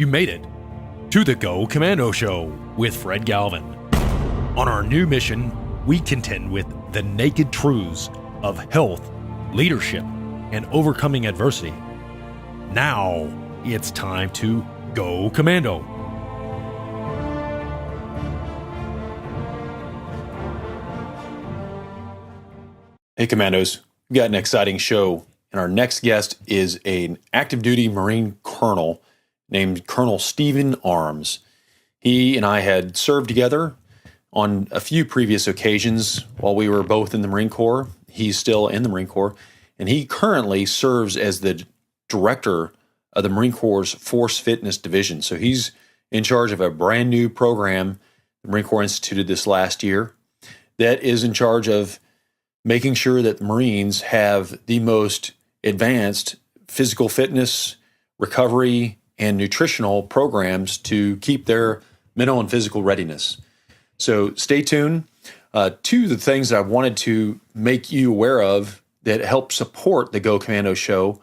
You made it to the Go Commando Show with Fred Galvin. On our new mission, we contend with the naked truths of health, leadership, and overcoming adversity. Now it's time to go commando. Hey Commandos, we got an exciting show, and our next guest is an active duty Marine colonel named Colonel Stephen Armes. He and I had served together on a few previous occasions while we were both in the Marine Corps. He's still in the Marine Corps, and he currently serves as the director of the Marine Corps' Force Fitness Division. So he's in charge of a brand new program the Marine Corps instituted this last year that is in charge of making sure that the Marines have the most advanced physical fitness, recovery, and nutritional programs to keep their mental and physical readiness. So stay tuned. Two of the things that I wanted to make you aware of that help support the Go Commando Show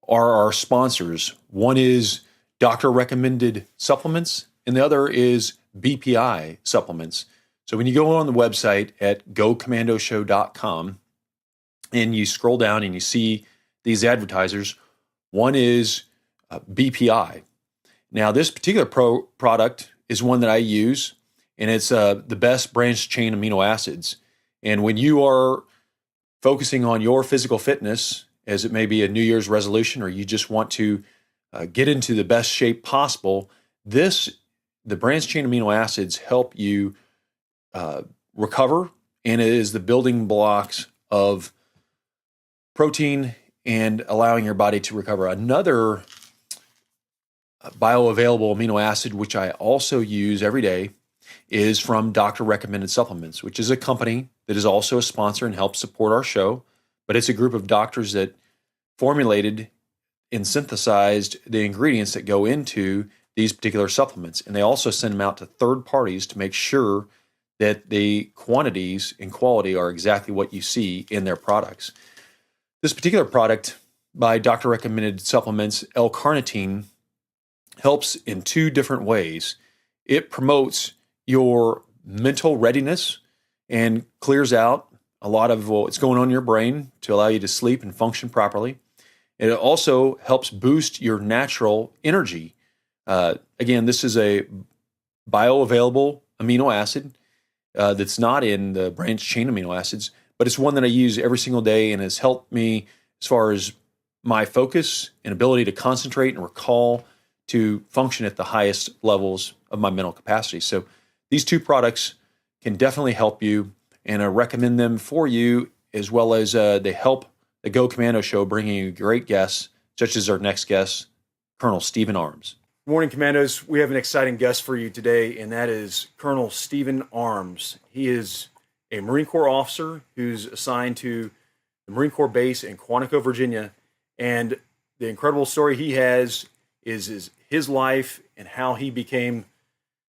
are our sponsors. One is doctor-recommended supplements, and the other is BPI supplements. So when you go on the website at gocommandoshow.com and you scroll down and you see these advertisers, one is BPI. Now, this particular product is one that I use, and it's the best branched chain amino acids. And when you are focusing on your physical fitness, as it may be a New Year's resolution, or you just want to get into the best shape possible, the branched chain amino acids help you recover, and it is the building blocks of protein and allowing your body to recover. Another bioavailable amino acid, which I also use every day, is from Doctor Recommended Supplements, which is a company that is also a sponsor and helps support our show. But it's a group of doctors that formulated and synthesized the ingredients that go into these particular supplements. And they also send them out to third parties to make sure that the quantities and quality are exactly what you see in their products. This particular product by Doctor Recommended Supplements, L-carnitine, helps in two different ways. It promotes your mental readiness and clears out a lot of what's going on in your brain to allow you to sleep and function properly. And it also helps boost your natural energy. Again, this is a bioavailable amino acid that's not in the branched chain amino acids, but it's one that I use every single day and has helped me as far as my focus and ability to concentrate and recall to function at the highest levels of my mental capacity. So these two products can definitely help you, and I recommend them for you, as well as they help the Go Commando Show, bringing you great guests, such as our next guest, Colonel Stephen Armes. Good morning, Commandos. We have an exciting guest for you today, and that is Colonel Stephen Armes. He is a Marine Corps officer who's assigned to the Marine Corps base in Quantico, Virginia, and the incredible story he has is his life and how he became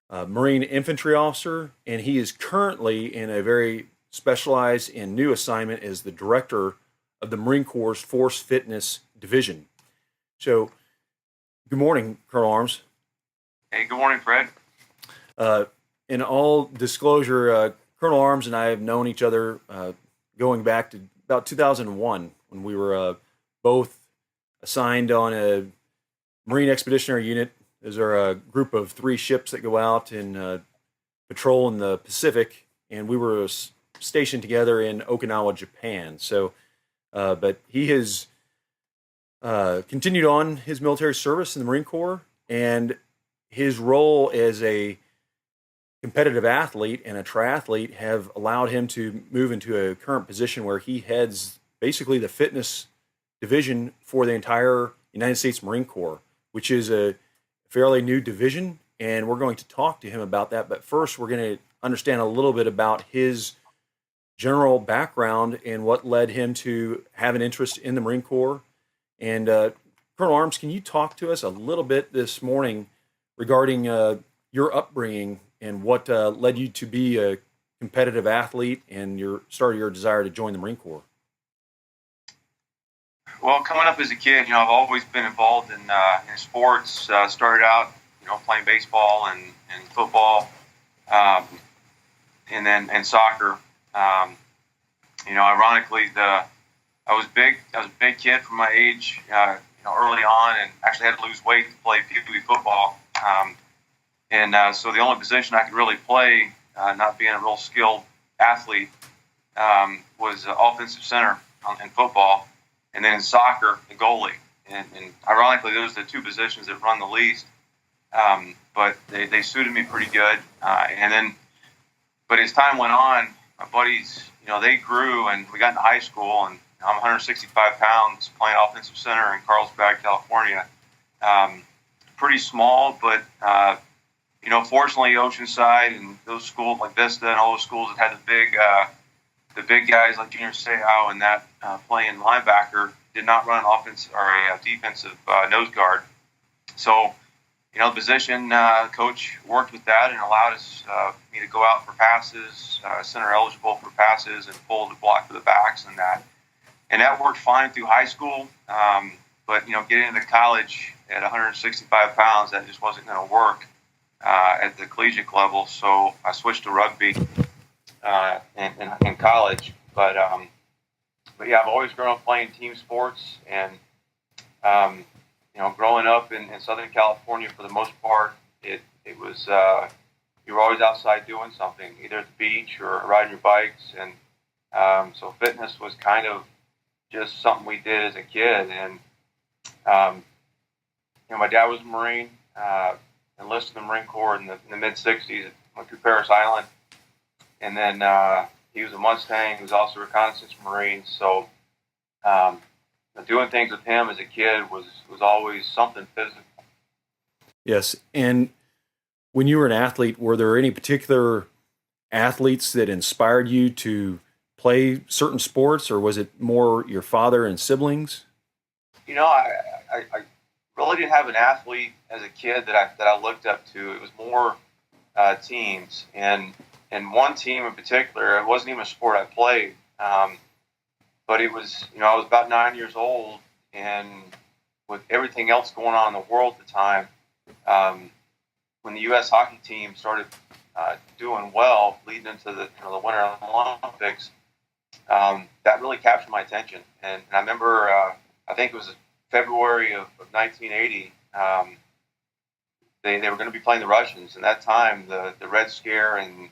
a Marine infantry officer, and he is currently in a very specialized and new assignment as the director of the Marine Corps' Force Fitness Division. So, good morning, Colonel Armes. Hey, good morning, Fred. In all disclosure, Colonel Armes and I have known each other going back to about 2001 when we were both assigned on a Marine Expeditionary Unit. Those are a group of 3 ships that go out and patrol in the Pacific, and we were stationed together in Okinawa, Japan. So, but he has continued on his military service in the Marine Corps, and his role as a competitive athlete and a triathlete have allowed him to move into a current position where he heads basically the fitness division for the entire United States Marine Corps, which is a fairly new division, and we're going to talk to him about that. But first, we're going to understand a little bit about his general background and what led him to have an interest in the Marine Corps. And Colonel Armes, can you talk to us a little bit this morning regarding your upbringing and what led you to be a competitive athlete and your desire to join the Marine Corps? Well, coming up as a kid, I've always been involved in sports. Started out playing baseball and football, um, and soccer. Ironically, I was big. I was a big kid for my age, early on, and actually had to lose weight to play Pee Wee football. So the only position I could really play, not being a real skilled athlete, was offensive center in football, and then in soccer, the goalie. And ironically, those are the two positions that run the least. But they suited me pretty good. But as time went on, my buddies, they grew, and we got into high school, and I'm 165 pounds playing offensive center in Carlsbad, California. Pretty small, but fortunately, Oceanside and those schools like Vista and all those schools that had the big guys like Junior Seau and that playing linebacker did not run an offense or a defensive nose guard. So, the position coach worked with that and allowed me to go out for passes, center eligible for passes, and pull the block for the backs and that. And that worked fine through high school. But getting into college at 165 pounds, that just wasn't going to work at the collegiate level. So I switched to rugby in college. But yeah, I've always grown up playing team sports, and growing up in Southern California, for the most part, it was you were always outside doing something, either at the beach or riding your bikes, and so fitness was kind of just something we did as a kid. And my dad was a Marine, enlisted in the Marine Corps in the mid '60s. Went through Parris Island, and then he was a Mustang. He was also a reconnaissance Marine. So doing things with him as a kid was always something physical. Yes, and when you were an athlete, were there any particular athletes that inspired you to play certain sports, or was it more your father and siblings? I really didn't have an athlete as a kid that I looked up to. It was more teams, and one team in particular. It wasn't even a sport I played, but it was. I was about 9 years old, and with everything else going on in the world at the time, when the U.S. hockey team started doing well, leading into the Winter Olympics, that really captured my attention. And I remember, I think it was February of 1980. They were going to be playing the Russians, and that time the Red Scare and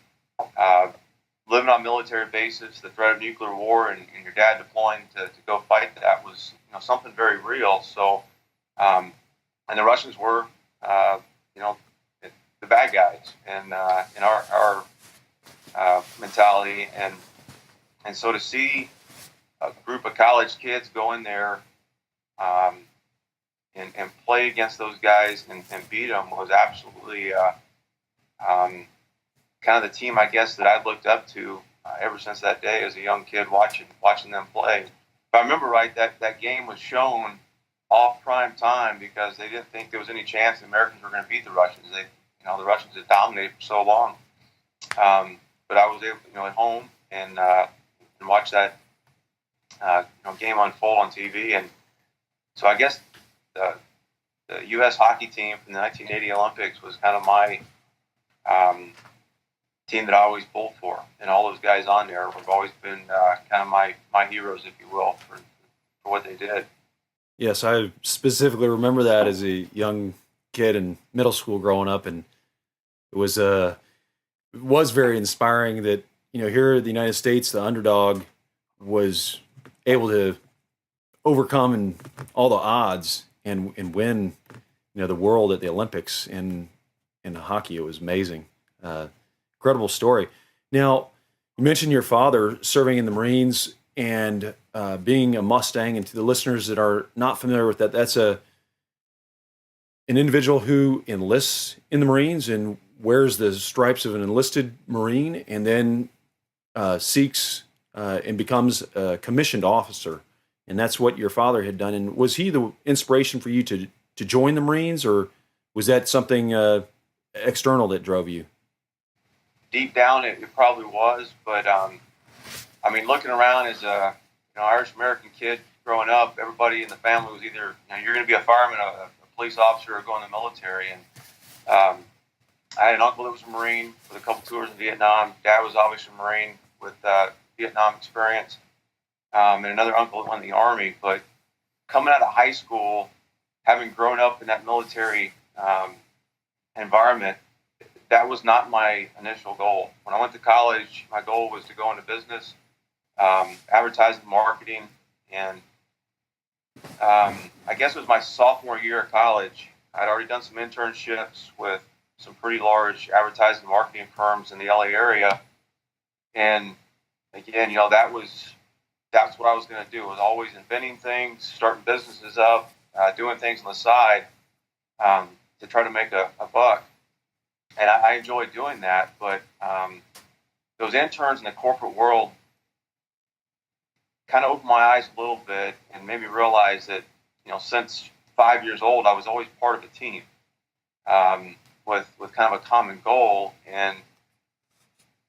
living on military bases, the threat of nuclear war, and your dad deploying to go fight that was something very real. So, and the Russians were the bad guys in our mentality, and so to see a group of college kids go in there and play against those guys and beat them was absolutely kind of the team, I guess, that I looked up to ever since that day as a young kid watching them play. If I remember right, that game was shown off prime time because they didn't think there was any chance the Americans were going to beat the Russians. The Russians had dominated for so long. But I was able, at home and watch that game unfold on TV. And so I guess the U.S. hockey team from the 1980 Olympics was kind of my team that I always pulled for. And all those guys on there have always been kind of my heroes, if you will, for what they did. Yes, I specifically remember that as a young kid in middle school growing up, and it was very inspiring that here in the United States, the underdog was able to overcome all the odds and win the world at the Olympics in hockey. It was amazing, incredible story. Now, you mentioned your father serving in the Marines and being a Mustang, and to the listeners that are not familiar with that, that's an individual who enlists in the Marines and wears the stripes of an enlisted Marine, and then seeks and becomes a commissioned officer. And that's what your father had done. And was he the inspiration for you to join the Marines, or was that something external that drove you? Deep down, it probably was, but looking around as a Irish American kid growing up, everybody in the family was either you're going to be a fireman, a police officer, or go in the military. And I had an uncle that was a Marine with a couple tours in Vietnam. Dad was obviously a Marine with Vietnam experience, and another uncle that went in the Army. But coming out of high school, having grown up in that military environment, that was not my initial goal. When I went to college, my goal was to go into business, advertising, marketing, and I guess it was my sophomore year of college. I'd already done some internships with some pretty large advertising and marketing firms in the LA area, and again, that's what I was going to do. Was always inventing things, starting businesses up, doing things on the side to try to make a buck. And I enjoyed doing that, but those interns in the corporate world kind of opened my eyes a little bit and made me realize that, since 5 years old, I was always part of a team with kind of a common goal. And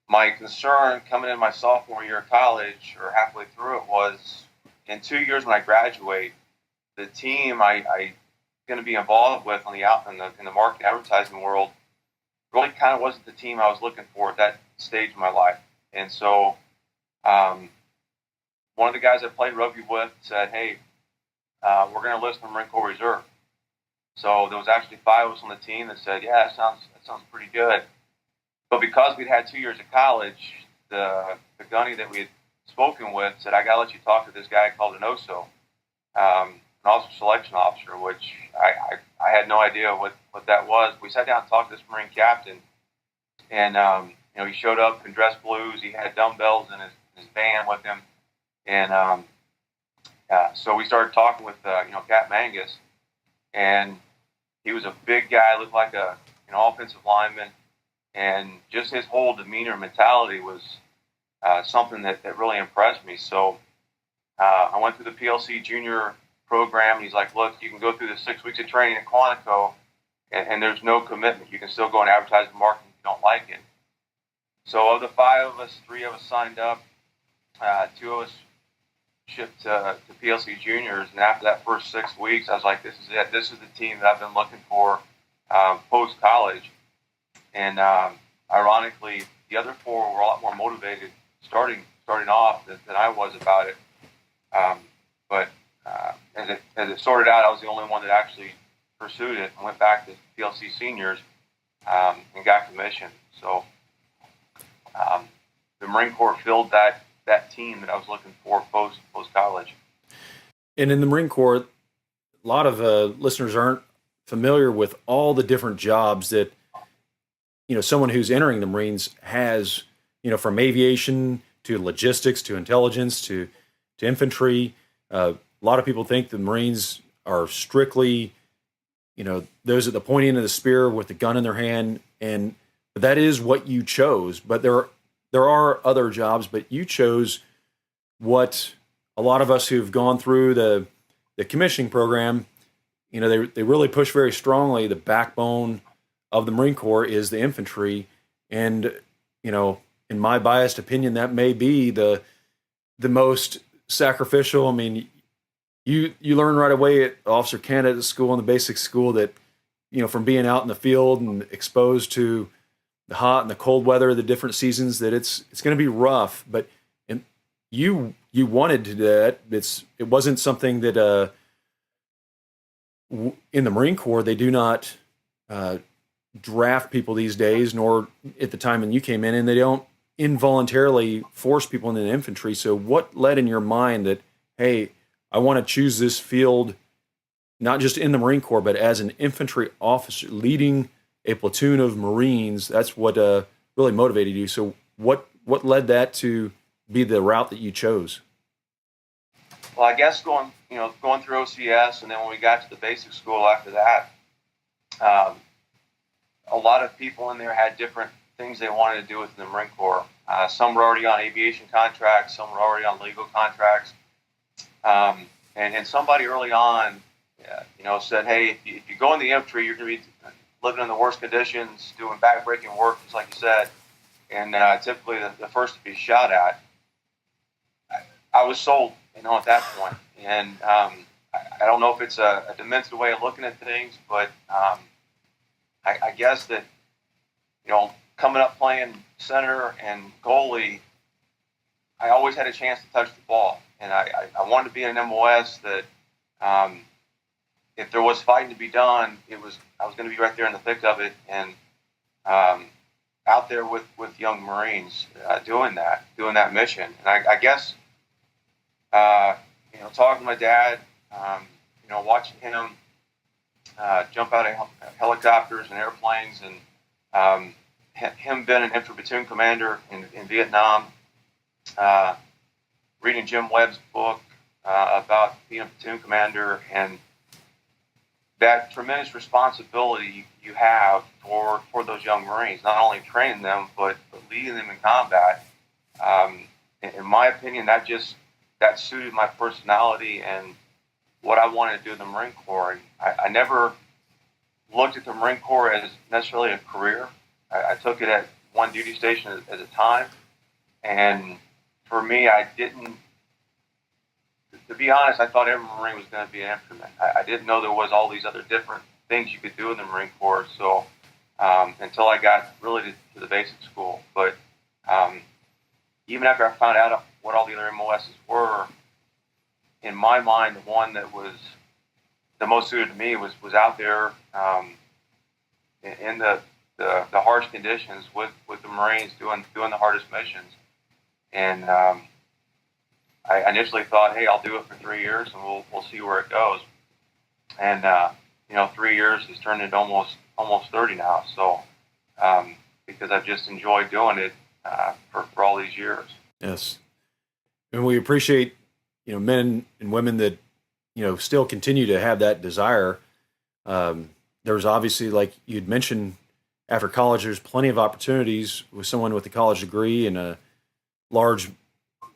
my concern coming in my sophomore year of college, or halfway through it, was in 2 years when I graduate, the team I'm going to be involved with on in the market advertising world really kind of wasn't the team I was looking for at that stage in my life. And so one of the guys I played rugby with said, "Hey, we're going to list the Marine Corps Reserve." So there was actually 5 of us on the team that said, "Yeah, that sounds pretty good." But because we'd had 2 years of college, the gunny that we had spoken with said, "I got to let you talk to this guy called an OSO, an officer selection officer," which I had no idea what that was. We sat down and talked to this Marine captain, and he showed up in dress blues. He had dumbbells in his van with him, and so we started talking with Cap Mangus, and he was a big guy, looked like an offensive lineman, and just his whole demeanor and mentality was something that really impressed me. So I went through the PLC junior program. He's like, "Look, you can go through the 6 weeks of training at Quantico, and there's no commitment. You can still go and advertise and market if you don't like it." So of the 5 of us, 3 of us signed up. 2 of us shipped to PLC juniors, and after that first 6 weeks, I was like, "This is it. This is the team that I've been looking for post college." And ironically, the other 4 were a lot more motivated starting off than I was about it. But as it sorted out, I was the only one that actually pursued it and went back to PLC seniors and got commissioned. So the Marine Corps filled that team that I was looking for post college. And in the Marine Corps, a lot of listeners aren't familiar with all the different jobs that someone who's entering the Marines has. From aviation to logistics to intelligence to infantry. A lot of people think the Marines are strictly, those at the pointy end of the spear with the gun in their hand, and that is what you chose. But there are other jobs, but you chose what a lot of us who've gone through the commissioning program, they really push very strongly. The backbone of the Marine Corps is the infantry, and in my biased opinion, that may be the most sacrificial. I mean, you learn right away at Officer Candidate School and the basic school that from being out in the field and exposed to the hot and the cold weather, the different seasons, that it's going to be rough. But you wanted to do that. It wasn't something that in the Marine Corps they do not draft people these days, nor at the time when you came in, and they don't involuntarily force people into the infantry. So what led in your mind that, hey, I want to choose this field, not just in the Marine Corps, but as an infantry officer leading a platoon of Marines? That's what really motivated you. So what led that to be the route that you chose? Well, I guess going through OCS, and then when we got to the basic school after that, a lot of people in there had different things they wanted to do within the Marine Corps. Some were already on aviation contracts, some were already on legal contracts. And somebody early on, said, "Hey, if you go in the infantry, you're going to be living in the worst conditions, doing back-breaking work, just like you said, and typically the first to be shot at." I was sold, at that point. And I don't know if it's a demented way of looking at things, but I I guess that, coming up playing center and goalie, I always had a chance to touch the ball. And I wanted to be in an MOS that if there was fighting to be done, I was going to be right there in the thick of it, and out there with young Marines doing that mission. And I guess, talking to my dad, watching him jump out of helicopters and airplanes, and him being an infantry platoon commander in Vietnam, reading Jim Webb's book about being a platoon commander, and that tremendous responsibility you have for those young Marines, not only training them, but leading them in combat. In my opinion, that suited my personality and what I wanted to do in the Marine Corps. And I never looked at the Marine Corps as necessarily a career. I took it at one duty station at a time. And for me, to be honest, I thought every Marine was going to be an infantryman. I didn't know there was all these other different things you could do in the Marine Corps. So until I got really to the basic school. But even after I found out what all the other MOSs were, in my mind, the one that was the most suited to me was out there in the harsh conditions with the Marines doing the hardest missions. And I initially thought, hey, I'll do it for 3 years and we'll see where it goes. And 3 years has turned into almost 30 now. So because I've just enjoyed doing it for all these years. Yes, and we appreciate men and women that still continue to have that desire. There's obviously, like you'd mentioned, after college, there's plenty of opportunities with someone with a college degree in a large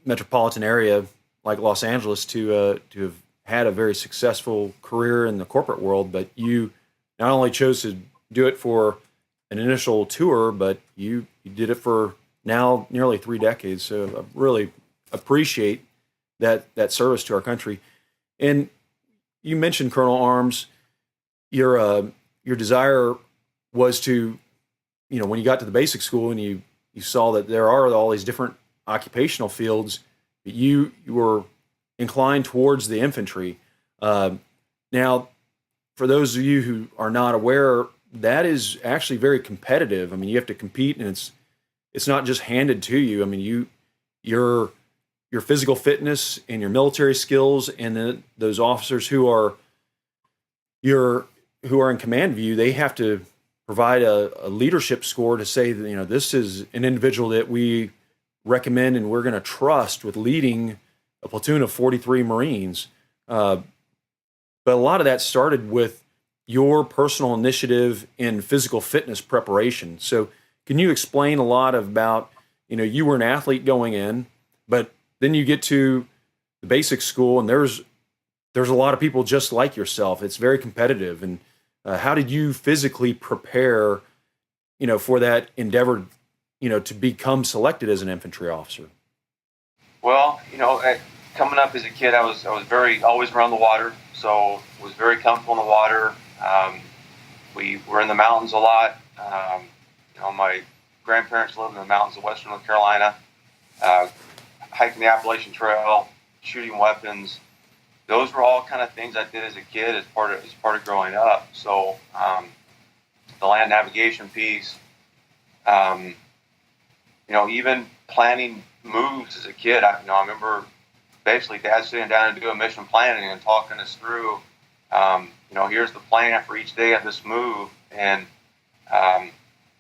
metropolitan area like Los Angeles to have had a very successful career in the corporate world. But you not only chose to do it for an initial tour, but you did it for now nearly 3 decades. So I really appreciate that service to our country. And you mentioned, Colonel Armes, your desire was to, when you got to the basic school and you saw that there are all these different occupational fields, you were inclined towards the infantry. Now, for those of you who are not aware, that is actually very competitive. I mean, you have to compete, and it's not just handed to you. I mean, your physical fitness and your military skills, and then those officers who are in command of you, they have to provide a leadership score to say that this is an individual that we recommend and we're going to trust with leading a platoon of 43 Marines. But a lot of that started with your personal initiative in physical fitness preparation. So can you explain a lot about, you were an athlete going in, but then you get to the basic school and there's a lot of people just like yourself. It's very competitive. And how did you physically prepare, for that endeavor, to become selected as an infantry officer? Well, coming up as a kid, I was always around the water, so was very comfortable in the water. We were in the mountains a lot. My grandparents lived in the mountains of western North Carolina, hiking the Appalachian Trail, shooting weapons. Those were all kind of things I did as a kid as part of growing up. So the land navigation piece, even planning moves as a kid. I remember basically Dad sitting down and doing mission planning and talking us through, here's the plan for each day of this move. And,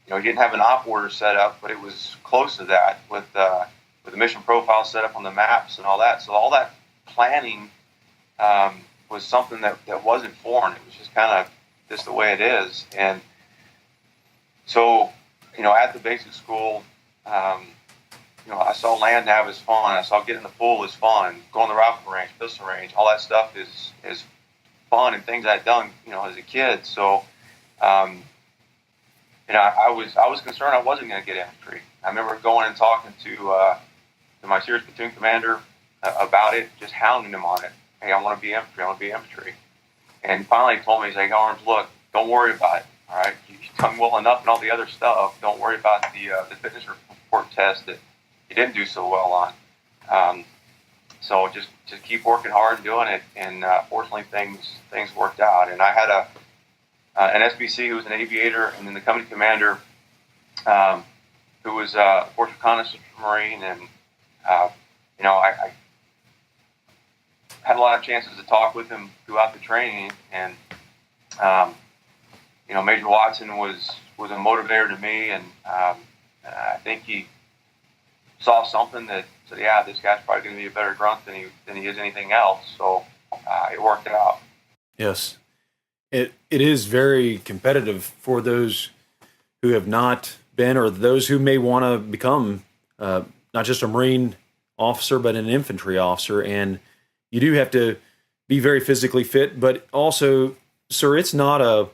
he didn't have an op order set up, but it was close to that with the mission profile set up on the maps and all that. So all that planning was something that wasn't foreign. It was just kind of just the way it is. And so, at the basic school, I saw land nav as fun. I saw getting in the pool as fun. Going to the rifle range, pistol range, all that stuff is fun and things I'd done, as a kid. So, I was concerned I wasn't going to get infantry. I remember going and talking to my serious platoon commander about it, just hounding him on it. Hey, I want to be infantry. I want to be infantry. And finally he told me, he's like, Armes, look, don't worry about it. All right, you've done well enough and all the other stuff. Don't worry about the fitness report test that you didn't do so well on. So just keep working hard and doing it. And fortunately, things worked out. And I had an SBC who was an aviator, and then the company commander who was a Force Reconnaissance Marine, and I had a lot of chances to talk with him throughout the training, and Major Watson was a motivator to me, and I think he saw something that said, yeah, this guy's probably going to be a better grunt than he is anything else. So it worked out. Yes, it is very competitive for those who have not been, or those who may want to become not just a Marine officer, but an infantry officer. And you do have to be very physically fit, but also, sir, it's not a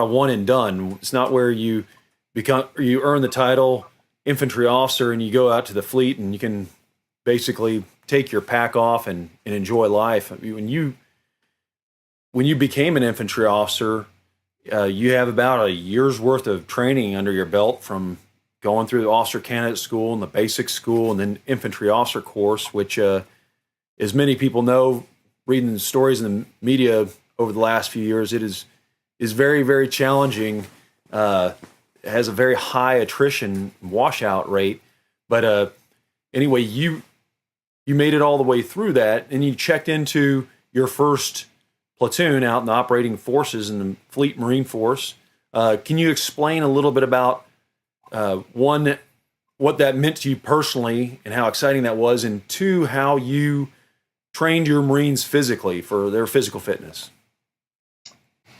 one and done. It's not where you earn the title infantry officer and you go out to the fleet and you can basically take your pack off and enjoy life. I mean, when you became an infantry officer, you have about a year's worth of training under your belt, from going through the officer candidate school and the basic school and then infantry officer course, which, as many people know, reading the stories in the media over the last few years, it is very, very challenging. It has a very high attrition washout rate. But anyway, you made it all the way through that, and you checked into your first platoon out in the operating forces in the Fleet Marine Force. Can you explain a little bit about, one, what that meant to you personally and how exciting that was, and two, how you trained your Marines physically for their physical fitness?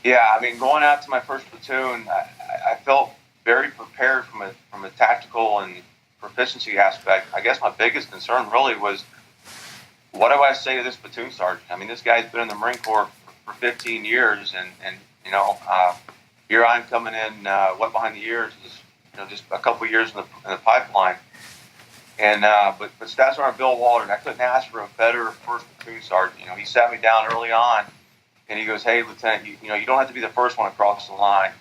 Yeah, I mean, going out to my first platoon, I felt very prepared from a tactical and proficiency aspect. I guess my biggest concern really was, what do I say to this platoon sergeant? I mean, this guy's been in the Marine Corps for 15 years, and here I'm coming in wet behind the ears, just a couple of years in the pipeline. And but Staff Sergeant Bill Waldron, I couldn't ask for a better first platoon sergeant. He sat me down early on, and he goes, "Hey, Lieutenant, you don't have to be the first one across the line,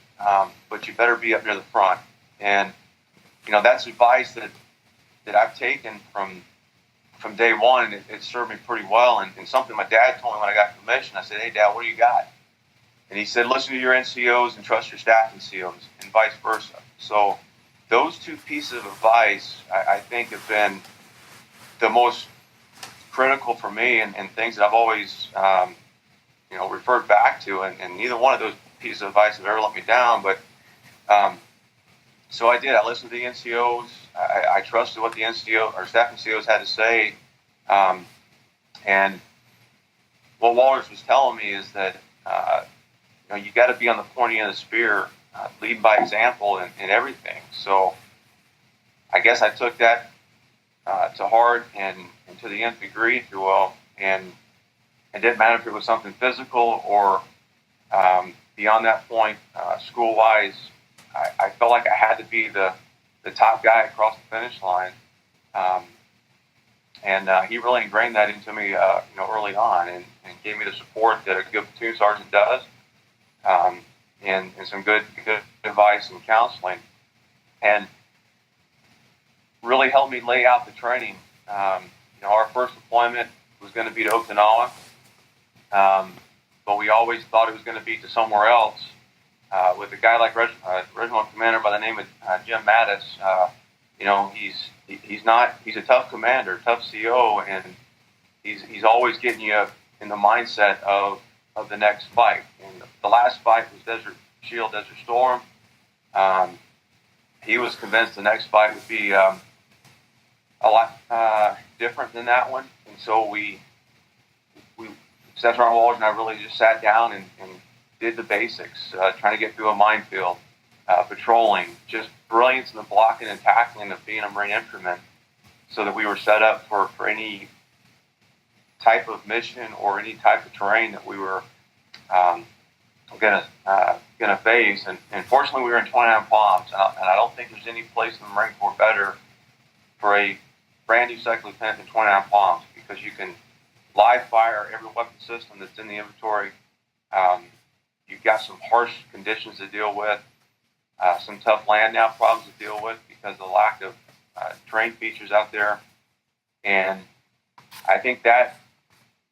but you better be up near the front." And that's advice that I've taken from day one, and it served me pretty well. And something my dad told me when I got commissioned, I said, "Hey, Dad, what do you got?" And he said, "Listen to your NCOs and trust your staff NCOs, and vice versa." So those two pieces of advice, I think, have been the most critical for me, and things that I've always referred back to, and neither one of those pieces of advice have ever let me down. But so I did. I listened to the NCOs. I trusted what the NCO or staff NCOs had to say. And what Walters was telling me is that you got to be on the pointy end of the spear, lead by example in everything. So I guess I took that to heart and to the nth degree, if you will. And it didn't matter if it was something physical or beyond that point, school-wise. I felt like I had to be the top guy across the finish line, and he really ingrained that into me, early on, and gave me the support that a good platoon sergeant does, and some good advice and counseling, and really helped me lay out the training. Our first deployment was going to be to Okinawa, but we always thought it was going to be to somewhere else. With a guy like Regimental Commander by the name of Jim Mattis, he's a tough commander, tough CO, and he's always getting you in the mindset of the next fight. And the last fight was Desert Shield, Desert Storm. He was convinced the next fight would be a lot different than that one, and so we Staff Sergeant Walters and I really just sat down and did the basics, trying to get through a minefield, patrolling, just brilliance in the blocking and tackling of being a Marine infantryman, so that we were set up for any type of mission or any type of terrain that we were gonna face. And fortunately, we were in 29 Palms, and I don't think there's any place in the Marine Corps better for a brand new second lieutenant than 29 Palms, because you can live fire every weapon system that's in the inventory. you've got some harsh conditions to deal with, some tough land now problems to deal with because of the lack of terrain features out there. And I think that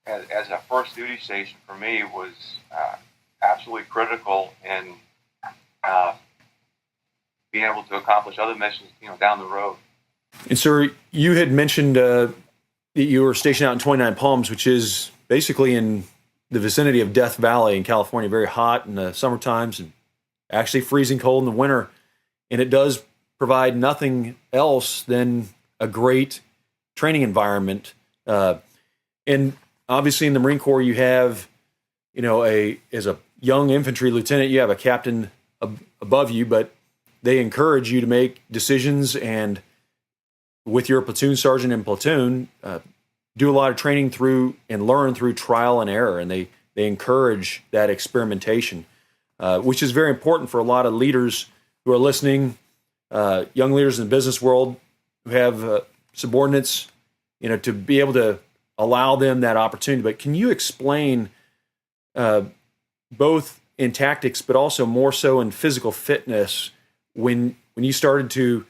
as a first duty station for me was absolutely critical in being able to accomplish other missions, down the road. And sir, you had mentioned that you were stationed out in 29 Palms, which is basically in the vicinity of Death Valley in California, very hot in the summer times and actually freezing cold in the winter. And it does provide nothing else than a great training environment. And obviously in the Marine Corps, you have, as a young infantry lieutenant, you have a captain above you, but they encourage you to make decisions and with your platoon sergeant and platoon, do a lot of training through and learn through trial and error. And they encourage that experimentation, which is very important for a lot of leaders who are listening, young leaders in the business world who have subordinates, to be able to allow them that opportunity. But can you explain both in tactics, but also more so in physical fitness, when you started to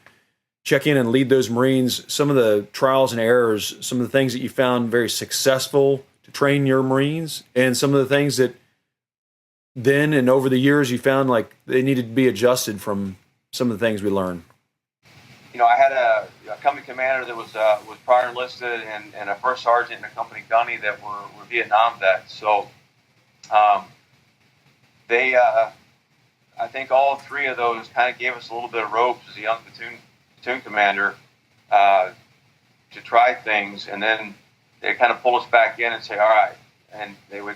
check in and lead those Marines, some of the trials and errors, some of the things that you found very successful to train your Marines, and some of the things that then and over the years you found like they needed to be adjusted from some of the things we learned? I had a company commander that was prior enlisted and a first sergeant and a company gunny that were Vietnam vets. So they, I think all three of those kind of gave us a little bit of ropes as a young platoon commander to try things, and then they kind of pull us back in and say, all right, and they would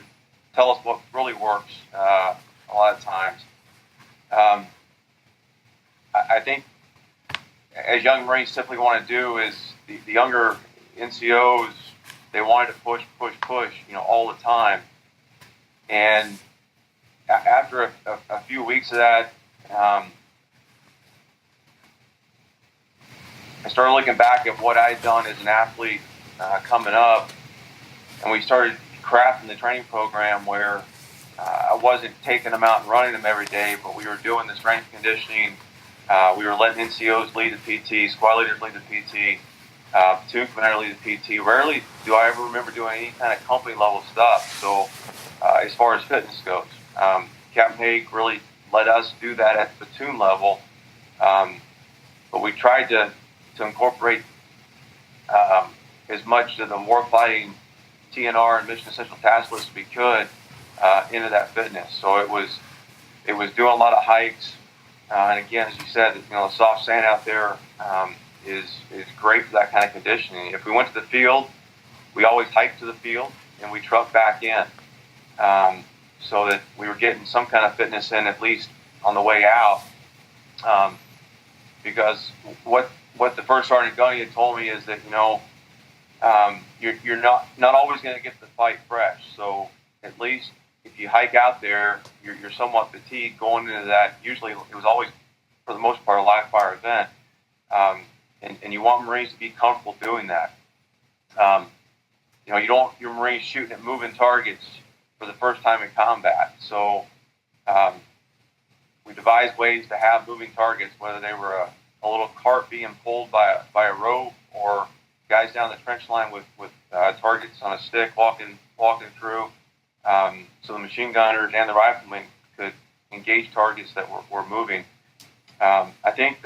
tell us what really works a lot of times. I think as young Marines simply want to do is the younger NCOs, they wanted to push, all the time. And after a few weeks of that, I started looking back at what I'd done as an athlete coming up, and we started crafting the training program where I wasn't taking them out and running them every day, but we were doing the strength conditioning. We were letting NCOs lead the PT, squad leaders lead the PT, platoon commander lead the PT. Rarely do I ever remember doing any kind of company level stuff. So as far as fitness goes, Captain Haig really let us do that at the platoon level, but we tried to incorporate as much of the warfighting TNR and mission essential task list as we could into that fitness. So it was doing a lot of hikes, and again, as you said, the soft sand out there is great for that kind of conditioning. If we went to the field, we always hiked to the field and we trucked back in, so that we were getting some kind of fitness in at least on the way out. Because what the first sergeant gunny had told me is that you're not always going to get the fight fresh. So at least if you hike out there, you're somewhat fatigued going into that. Usually it was always, for the most part, a live fire event, and you want Marines to be comfortable doing that. You don't want your Marines shooting at moving targets for the first time in combat. So we devised ways to have moving targets, whether they were a little cart being pulled by a rope, or guys down the trench line with targets on a stick walking through, so the machine gunners and the riflemen could engage targets that were moving. I think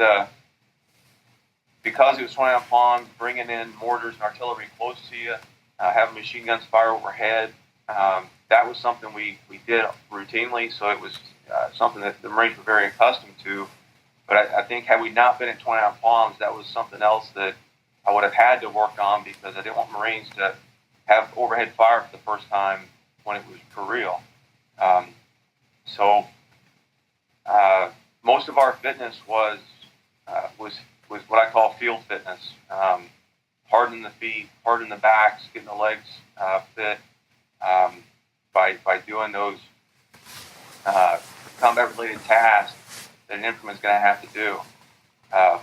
because it was 29 Palms, bringing in mortars and artillery close to you, having machine guns fire overhead, that was something we did routinely. So it was something that the Marines were very accustomed to. But I think had we not been at 29 Palms, that was something else that I would have had to work on, because I didn't want Marines to have overhead fire for the first time when it was for real. So most of our fitness was what I call field fitness. Hardening the feet, hardening the backs, getting the legs fit by doing those combat-related tasks that an infantryman's going to have to do.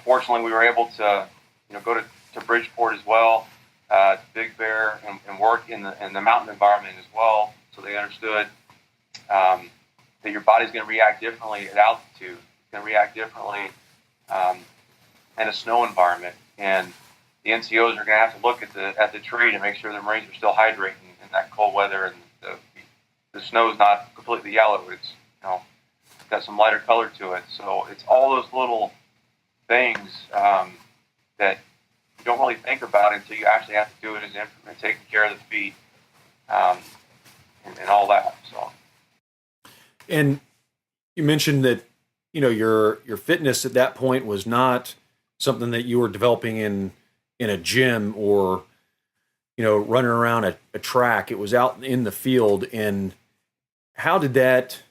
Fortunately, we were able to go to Bridgeport as well, to Big Bear, and work in the mountain environment as well, so they understood that your body's going to react differently at altitude. It's going to react differently in a snow environment, and the NCOs are going to have to look at the tree to make sure the Marines are still hydrating in that cold weather, and the snow is not completely yellow. It's got some lighter color to it. So it's all those little things that you don't really think about until you actually have to do it as infantry, taking care of the feet and all that. So. And you mentioned that your fitness at that point was not something that you were developing in a gym or running around a track. It was out in the field. And how did that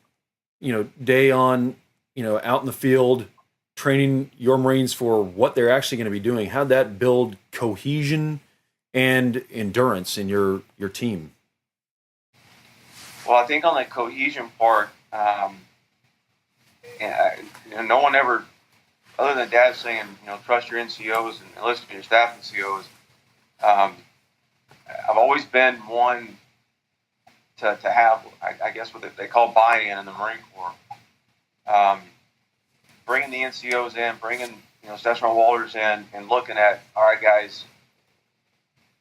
day on out in the field training your Marines for what they're actually going to be doing, how'd that build cohesion and endurance in your team? Well, I think on the cohesion part, no one ever, other than Dad saying, trust your NCOs and listen to your staff NCOs. I've always been one to have, I guess, what they call buy-in in the Marine Corps. Bringing the NCOs in, bringing Session Walters in, and looking at, all right, guys,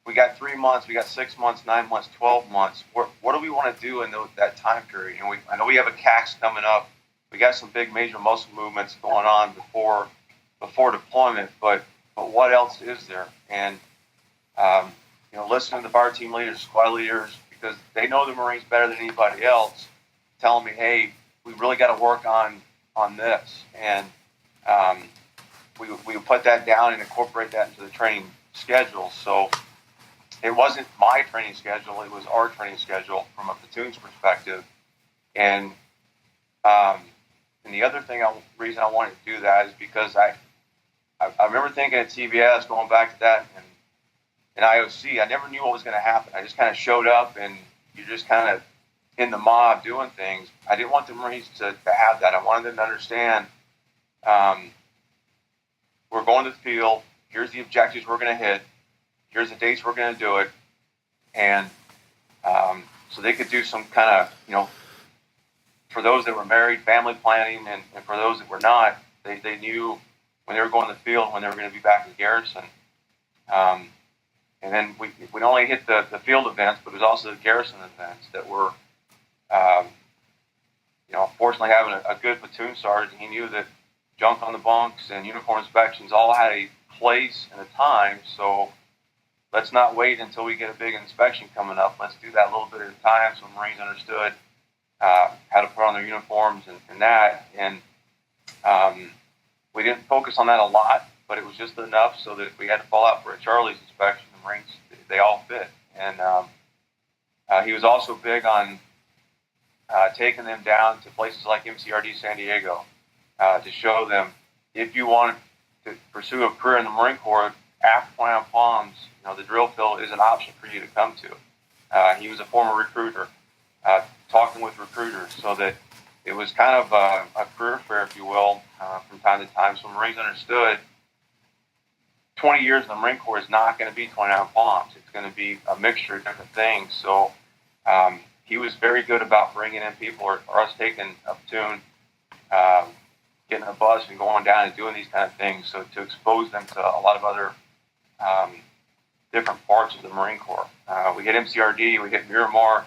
we got 3 months, we got 6 months, 9 months, 12 months. What do we want to do in that time period? And I know we have a CAX coming up. We got some big major muscle movements going on before deployment, but what else is there? And listening to the fire team leaders, squad leaders, because they know the Marines better than anybody else, telling me, hey, we really got to work on this. And we put that down and incorporate that into the training schedule. So it wasn't my training schedule, it was our training schedule from a platoon's perspective. And the other reason I wanted to do that is because I remember thinking at TBS, going back to that, and in IOC, I never knew what was going to happen. I just kind of showed up, and you're just kind of in the mob doing things. I didn't want the Marines to have that. I wanted them to understand we're going to the field. Here's the objectives we're going to hit. Here's the dates we're going to do it. And so they could do some kind of, for those that were married, family planning, and for those that were not, they knew when they were going to the field, when they were going to be back in garrison. And then we not only hit the field events, but it was also the garrison events that were, fortunately having a good platoon sergeant. He knew that junk on the bunks and uniform inspections all had a place and a time. So let's not wait until we get a big inspection coming up. Let's do that a little bit at a time so Marines understood how to put on their uniforms and that. And we didn't focus on that a lot, but it was just enough so that if we had to fall out for a Charlie's inspection, the Marines, they all fit. And he was also big on taking them down to places like MCRD San Diego to show them if you want to pursue a career in the Marine Corps, after 29 Palms, the drill field is an option for you to come to. He was a former recruiter, talking with recruiters, so that it was kind of a career fair, if you will, from time to time. So Marines understood 20 years in the Marine Corps is not going to be 29 Palms. It's going to be a mixture of different things. So he was very good about bringing in people or us taking a platoon, getting a bus and going down and doing these kind of things, so to expose them to a lot of other different parts of the Marine Corps. We hit MCRD, we hit Miramar,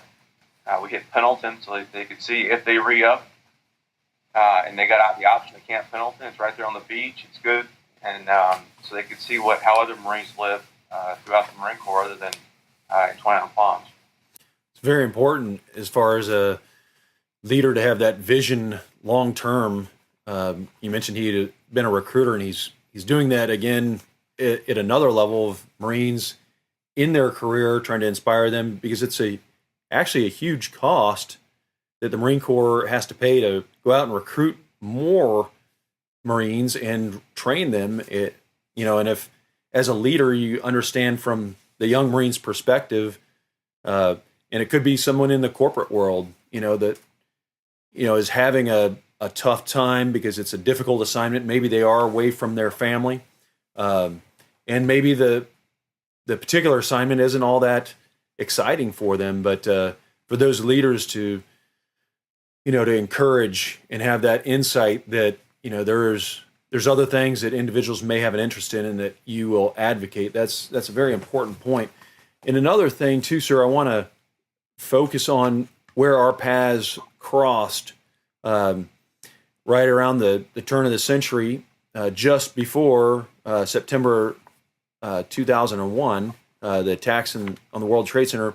we hit Pendleton, so they could see if they re-up and they got out the option to Camp Pendleton. It's right there on the beach. It's good. And so they could see how other Marines live throughout the Marine Corps other than in 29 Palms. It's very important as far as a leader to have that vision long term. You mentioned he had been a recruiter, and he's doing that again at another level of Marines in their career, trying to inspire them, because it's actually a huge cost that the Marine Corps has to pay to go out and recruit more Marines and train them. And if as a leader you understand from the young Marines' perspective, and it could be someone in the corporate world, that is having a tough time because it's a difficult assignment. Maybe they are away from their family, and maybe the particular assignment isn't all that exciting for them. But for those leaders to to encourage and have that insight that, there's other things that individuals may have an interest in and that you will advocate. That's a very important point. And another thing too, sir, I want to focus on where our paths crossed right around the turn of the century, just before September 2001, the attacks on the World Trade Center.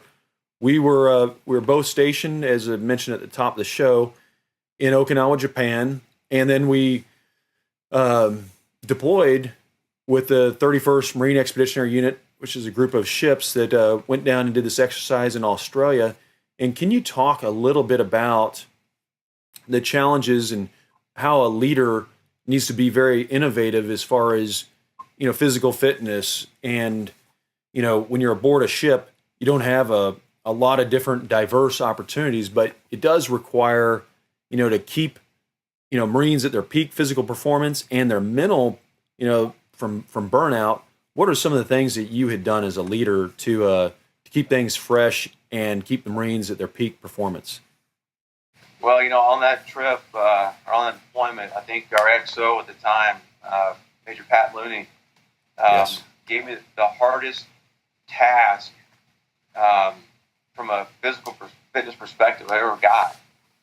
We were both stationed, as I mentioned at the top of the show, in Okinawa, Japan, and then we deployed with the 31st Marine Expeditionary Unit, which is a group of ships that went down and did this exercise in Australia. And can you talk a little bit about the challenges and how a leader needs to be very innovative as far as, physical fitness? And, when you're aboard a ship, you don't have a lot of different diverse opportunities, but it does require, to keep, Marines at their peak physical performance and their mental, from burnout. What are some of the things that you had done as a leader to keep things fresh and keep the Marines at their peak performance? Well, on that trip, or on that deployment, I think our XO at the time, Major Pat Looney, Yes. gave me the hardest task from a physical fitness perspective I ever got.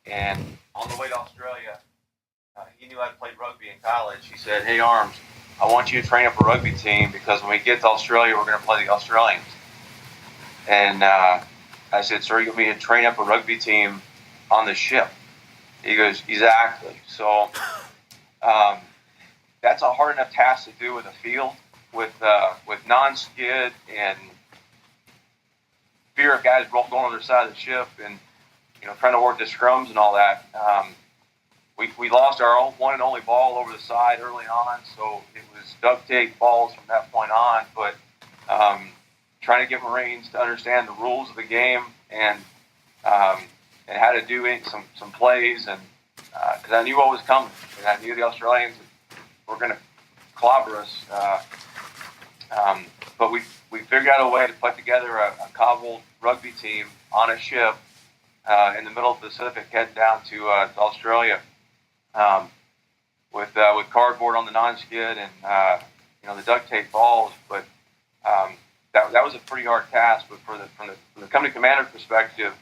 And on the way to Australia, he knew I'd played rugby in college. He said, "Hey, Arms, I want you to train up a rugby team because when we get to Australia, we're going to play the Australians." And I said, "Sir, you want me to train up a rugby team on the ship?" He goes, "Exactly." So that's a hard enough task to do in the field with non-skid and fear of guys going on the other side of the ship and trying to work the scrums and all that. We lost our one and only ball over the side early on, so it was duct tape balls from that point on. But trying to get Marines to understand the rules of the game and how to do some plays, and because I knew what was coming, and I knew the Australians were going to clobber us. But we figured out a way to put together a cobbled rugby team on a ship in the middle of the Pacific, heading down to Australia, with cardboard on the non-skid and the duct tape balls. But that was a pretty hard task. But from the company commander's perspective,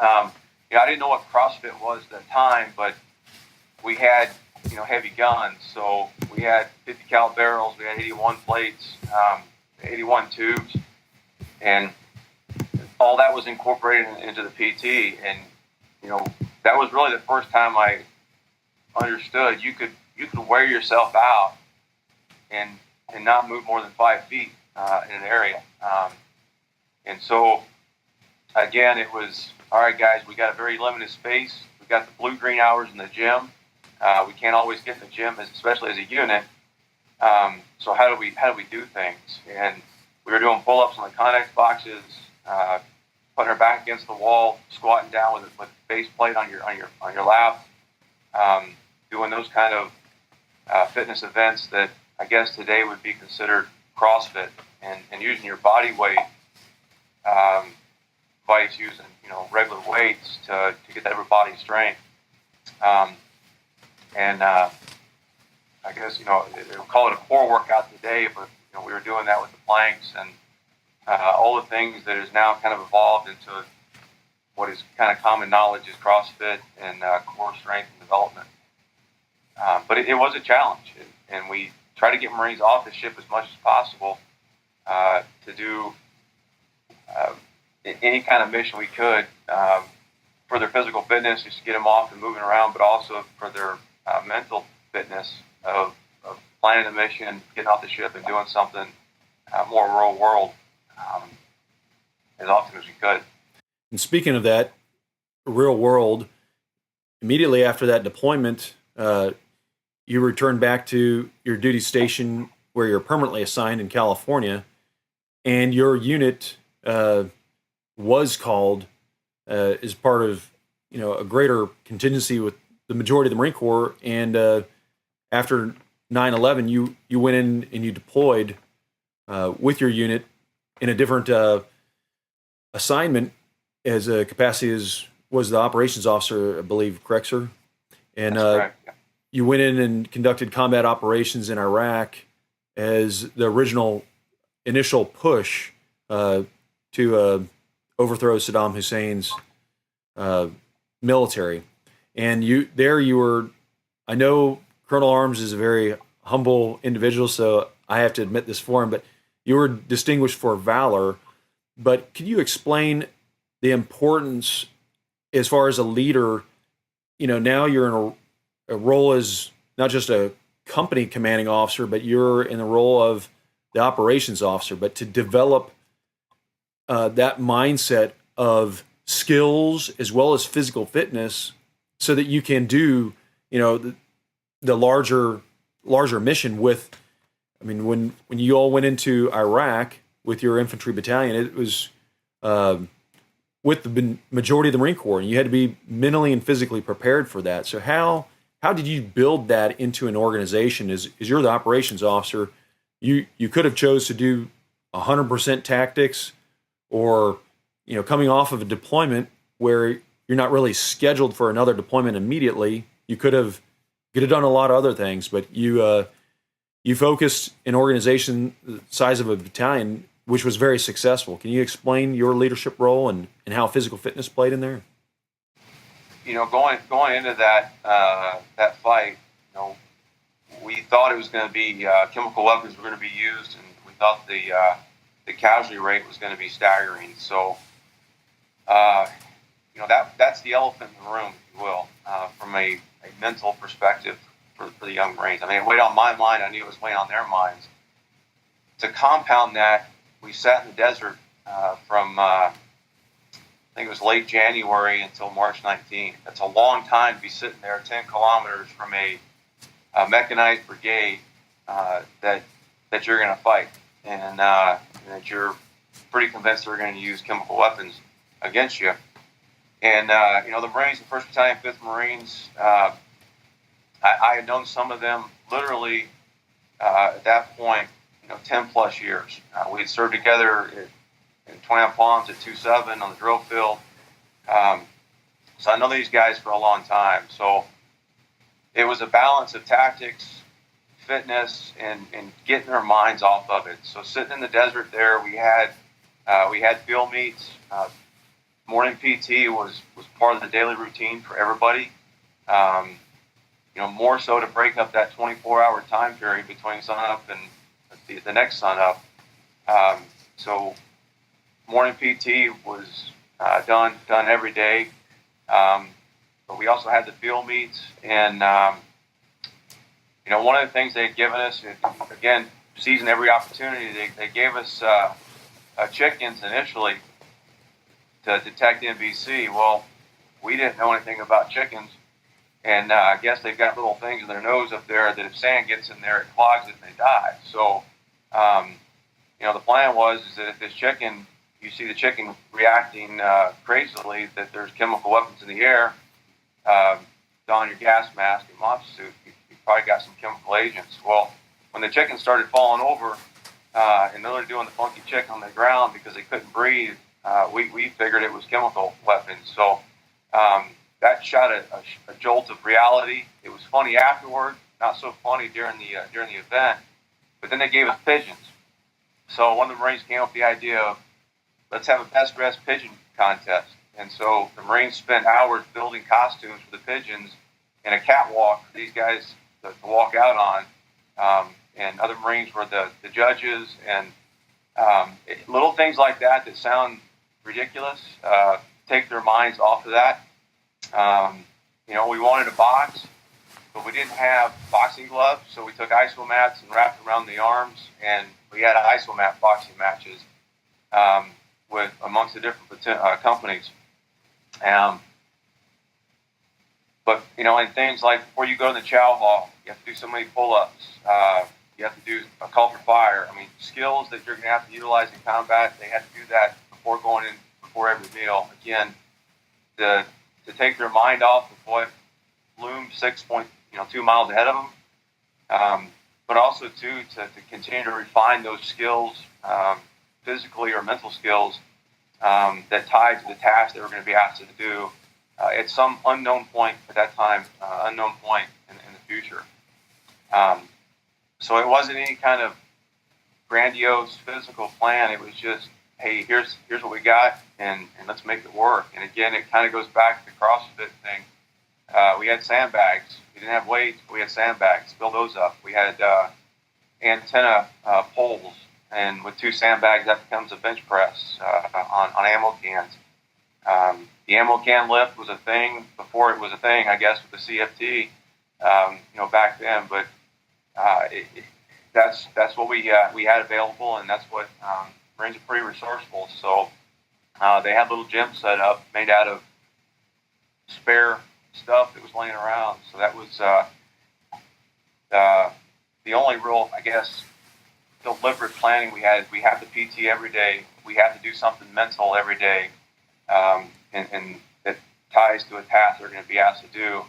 I didn't know what CrossFit was at the time, but we had heavy guns. So we had 50 cal barrels, we had 81 plates, 81 tubes, and all that was incorporated into the PT. And that was really the first time I understood you could wear yourself out and not move more than 5 feet in an area. And so again, it was, all right, guys, we got a very limited space. We got the blue-green hours in the gym. We can't always get in the gym, especially as a unit. So how do we do things? And we were doing pull-ups on the Connex boxes, putting our back against the wall, squatting down with a base plate on your lap, doing those kind of fitness events that I guess today would be considered CrossFit, and using your body weight, vice using regular weights to get that upper body strength. And I guess, they would call it a core workout today, but, we were doing that with the planks and all the things that is now kind of evolved into what is kind of common knowledge is CrossFit and core strength and development. But it was a challenge, and we try to get Marines off the ship as much as possible to do any kind of mission we could for their physical fitness, just to get them off and moving around, but also for their mental fitness of planning a mission, getting off the ship and doing something more real world as often as we could. And speaking of that, real world, immediately after that deployment, you returned back to your duty station where you're permanently assigned in California, and your unit was called as part of a greater contingency with the majority of the Marine Corps. And after 9/11, you went in and you deployed with your unit in a different assignment as a capacity as was the operations officer, I believe, correct, sir? And That's correct. Yeah. you went in and conducted combat operations in Iraq as the original initial push to overthrow Saddam Hussein's military. And you were, I know Colonel Armes is a very humble individual, so I have to admit this for him, but you were distinguished for valor. But could you explain the importance as far as a leader? Now you're in a role as not just a company commanding officer, but you're in the role of the operations officer, but to develop that mindset of skills as well as physical fitness so that you can do, the larger mission with, when you all went into Iraq with your infantry battalion, it was with the majority of the Marine Corps, and you had to be mentally and physically prepared for that. So how did you build that into an organization? As you're the operations officer, you could have chose to do 100% tactics, or coming off of a deployment where you're not really scheduled for another deployment immediately. You could have done a lot of other things, but you focused an organization the size of a battalion, which was very successful. Can you explain your leadership role and how physical fitness played in there? Going into that fight, we thought it was going to be chemical weapons were going to be used, and we thought the casualty rate was going to be staggering. So, that's the elephant in the room, if you will, from a mental perspective for the young Marines. It weighed on my mind. I knew it was weighing on their minds. To compound that, we sat in the desert from I think it was late January until March 19th. That's a long time to be sitting there 10 kilometers from a mechanized brigade that you're going to fight, and that you're pretty convinced they're going to use chemical weapons against you. And the Marines, the 1st Battalion, 5th Marines, I had known some of them literally at that point, 10 plus years. We had served together in 29 Palms at 2-7 on the drill field. So I know these guys for a long time. So it was a balance of tactics, fitness, and getting their minds off of it. So sitting in the desert there, we had field meets. Morning PT was part of the daily routine for everybody. More so to break up that 24-hour time period between sunup and the next sunup. So morning PT was done every day. But we also had the field meets, and one of the things they'd given us, again, seizing every opportunity, they gave us chickens initially to detect NBC. Well, we didn't know anything about chickens, and I guess they've got little things in their nose up there that if sand gets in there, it clogs it and they die. So, the plan was that if this chicken, you see the chicken reacting crazily, that there's chemical weapons in the air, don your gas mask and mop suit, you probably got some chemical agents. Well, when the chicken started falling over and they were doing the funky chick on the ground because they couldn't breathe, we figured it was chemical weapons. So that shot a jolt of reality. It was funny afterward, not so funny during the event. But then they gave us pigeons. So one of the Marines came up with the idea of, let's have a best dressed pigeon contest. And so the Marines spent hours building costumes for the pigeons and a catwalk for these guys to walk out on. And other Marines were the judges, and little things like that sound ridiculous, take their minds off of that. We wanted a box, but we didn't have boxing gloves, so we took isomats and wrapped around the arms, and we had isomat boxing matches with amongst the different companies. But and things like before you go to the chow hall, you have to do so many pull-ups. You have to do a call for fire. Skills that you're going to have to utilize in combat. They had to do that before every meal. Again, to take their mind off of what loomed 6.2 miles ahead of them, but also to continue to refine those skills, physically or mental skills, that tied to the task they were going to be asked to do at some unknown point at that time, unknown point in the future. So it wasn't any kind of grandiose physical plan. It was just, hey, here's what we got, and let's make it work. And again, it kind of goes back to the CrossFit thing. We had sandbags. We didn't have weights, but we had sandbags. Fill those up. We had antenna poles, and with 2 sandbags, that becomes a bench press on ammo cans. The ammo can lift was a thing before it was a thing, I guess, with the CFT, back then. But that's what we had available, and that's what Marines are pretty resourceful. So they had little gyms set up made out of spare stuff that was laying around. So that was the only real, I guess, deliberate planning we had. We have the PT every day. We have to do something mental every day, and that ties to a task they're going to be asked to do.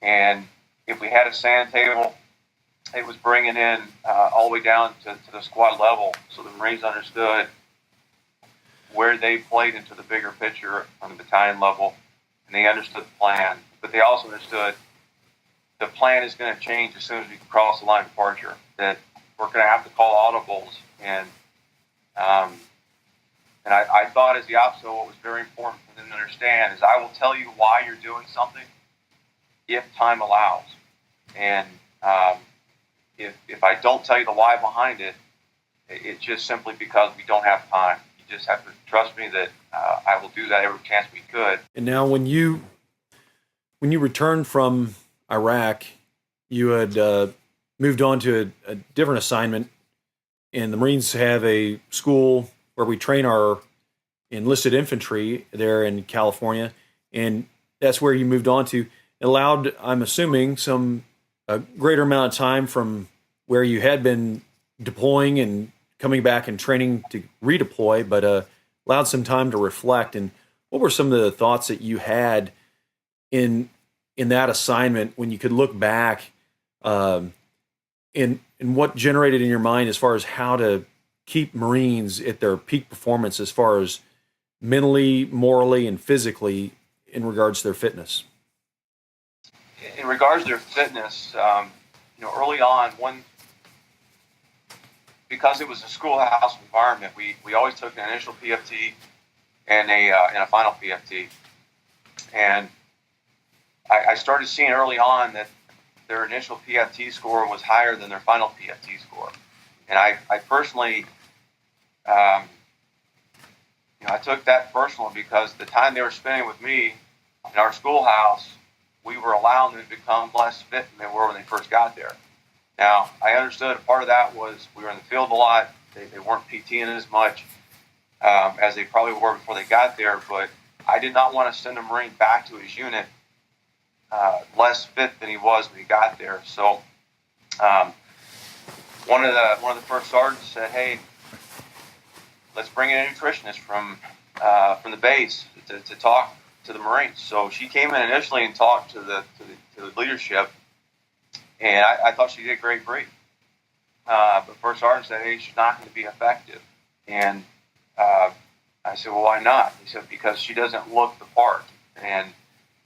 And if we had a sand table, it was bringing in all the way down to the squad level, so the Marines understood where they played into the bigger picture on the battalion level, and they understood the plan. But they also understood the plan is going to change as soon as we cross the line of departure, that we're going to have to call audibles. And I thought as the opposite, what was very important for them to understand is I will tell you why you're doing something if time allows. And if I don't tell you the why behind it, it's just simply because we don't have time. You just have to trust me that I will do that every chance we could. And now when you returned from Iraq, you had moved on to a different assignment, and the Marines have a school where we train our enlisted infantry there in California, and that's where you moved on to. It allowed, I'm assuming, a greater amount of time from where you had been deploying and coming back and training to redeploy, but allowed some time to reflect. And what were some of the thoughts that you had in that assignment when you could look back, in what generated in your mind as far as how to keep Marines at their peak performance as far as mentally, morally, and physically in regards to their fitness? In regards to their fitness, early on, because it was a schoolhouse environment, we always took an initial PFT and a final PFT. And I started seeing early on that their initial PFT score was higher than their final PFT score. And I personally, I took that personally because the time they were spending with me in our schoolhouse, we were allowing them to become less fit than they were when they first got there. Now, I understood a part of that was we were in the field a lot. They weren't PTing as much as they probably were before they got there, but I did not want to send a Marine back to his unit less fit than he was when he got there. So one of the first sergeants said, "Hey, let's bring in a nutritionist from the base to talk to the Marines." So she came in initially and talked to the leadership, and I thought she did a great brief. But first sergeant said, "Hey, she's not going to be effective." And I said, "Well, why not?" He said, "Because she doesn't look the part, and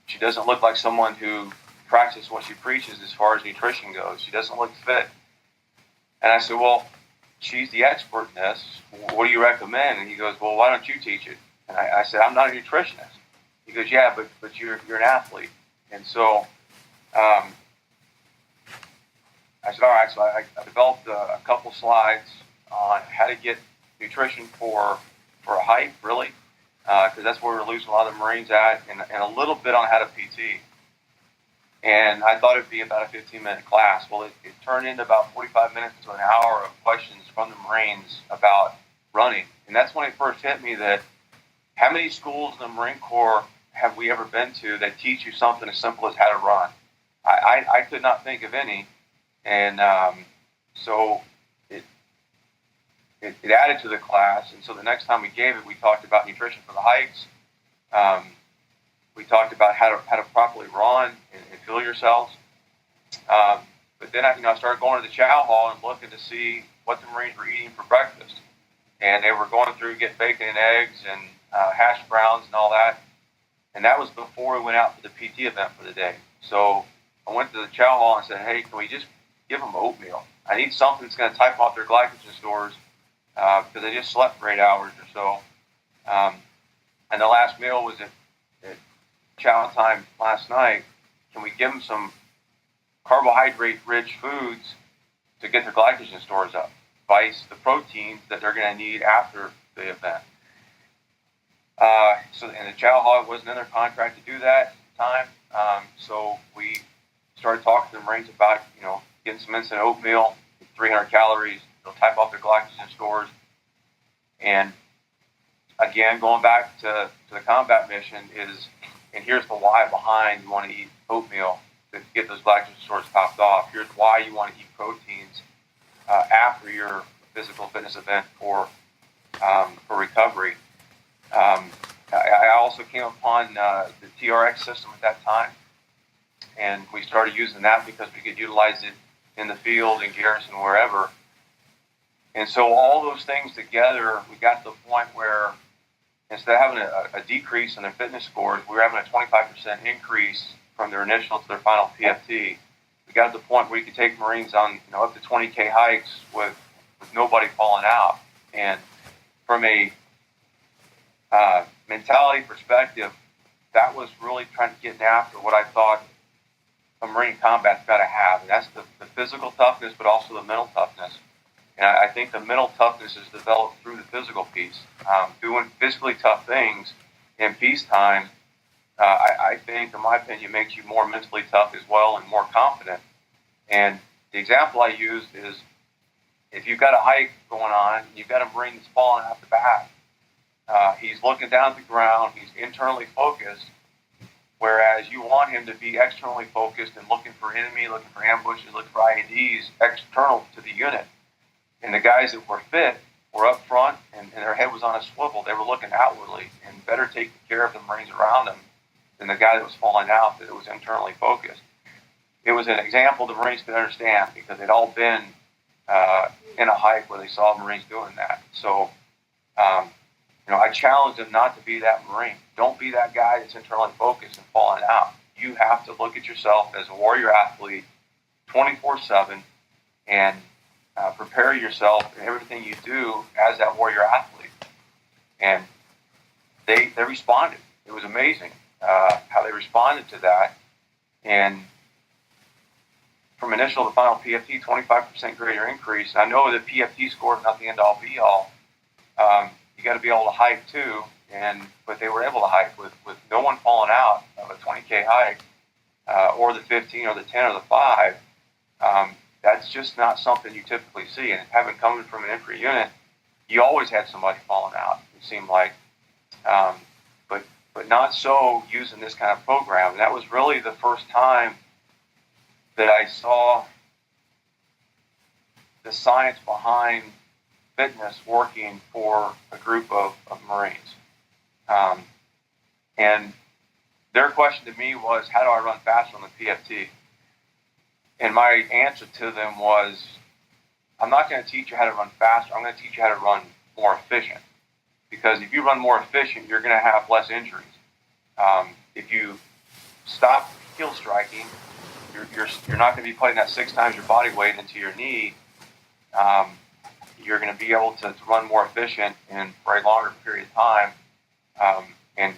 she doesn't look like someone who practices what she preaches as far as nutrition goes. She doesn't look fit." And I said, "Well, she's the expert in this. What do you recommend?" And he goes, "Well, why don't you teach it?" And I said, "I'm not a nutritionist." He goes, "Yeah, but you're an athlete." And so I said, "All right." So I developed a couple slides on how to get nutrition for a hike, really, because that's where we're losing a lot of the Marines at, and a little bit on how to PT. And I thought it'd be about a 15-minute class. Well, it turned into about 45 minutes to an hour of questions from the Marines about running. And that's when it first hit me that how many schools in the Marine Corps have we ever been to that teach you something as simple as how to run? I could not think of any. And so it added to the class. And so the next time we gave it, we talked about nutrition for the hikes. We talked about how to properly run and fuel yourselves. But then I started going to the chow hall and looking to see what the Marines were eating for breakfast. And they were going through get bacon and eggs and hash browns and all that. And that was before we went out for the PT event for the day. So I went to the chow hall and said, hey, can we just give them oatmeal? I need something that's going to type off their glycogen stores because they just slept for 8 hours or so. And the last meal was at chow time last night. Can we give them some carbohydrate-rich foods to get their glycogen stores up, vice the proteins that they're going to need after the event? So in the chow hall, it wasn't in their contract to do that at the time. So we started talking to the Marines about, getting some instant oatmeal, 300 calories. They'll type off their glycogen stores. And again, going back to the combat mission and here's the why behind you want to eat oatmeal to get those glycogen stores topped off. Here's why you want to eat proteins after your physical fitness event for recovery. I also came upon the TRX system at that time, and we started using that because we could utilize it in the field, in garrison, wherever. And so all those things together, we got to the point where instead of having a decrease in their fitness scores, we were having a 25% increase from their initial to their final PFT. We got to the point where you could take Marines on up to 20K hikes with nobody falling out. And from a mentality perspective, that was really trying to get after what I thought a Marine combat's got to have, and that's the physical toughness, but also the mental toughness. And I think the mental toughness is developed through the physical piece. Doing physically tough things in peacetime, I think, in my opinion, makes you more mentally tough as well and more confident. And the example I used is if you've got a hike going on, you've got a Marine that's falling off the back. He's looking down at the ground. He's internally focused, whereas you want him to be externally focused and looking for enemy, looking for ambushes, looking for IEDs external to the unit. And the guys that were fit were up front, and their head was on a swivel. They were looking outwardly and better taking care of the Marines around them than the guy that was falling out, that was internally focused. It was an example the Marines could understand because they'd all been in a hike where they saw Marines doing that. So, I challenge them not to be that Marine. Don't be that guy that's internally focused and falling out. You have to look at yourself as a warrior athlete 24/7 and prepare yourself in everything you do as that warrior athlete. And they responded. It was amazing how they responded to that. And from initial to final PFT, 25% greater increase. I know that PFT score is not the end all be all. You got to be able to hike too, but they were able to hike with no one falling out of a 20K hike, or the 15 or the 10 or the 5. That's just not something you typically see. And having come from an infantry unit, you always had somebody falling out, it seemed like. But not so using this kind of program. And that was really the first time that I saw the science behind fitness working for a group of Marines. And their question to me was, how do I run faster on the PFT? And my answer to them was, I'm not going to teach you how to run faster. I'm going to teach you how to run more efficient. Because if you run more efficient, you're going to have less injuries. If you stop heel striking, you're not going to be putting that 6 times your body weight into your knee. You're going to be able to run more efficient and for a longer period of time, and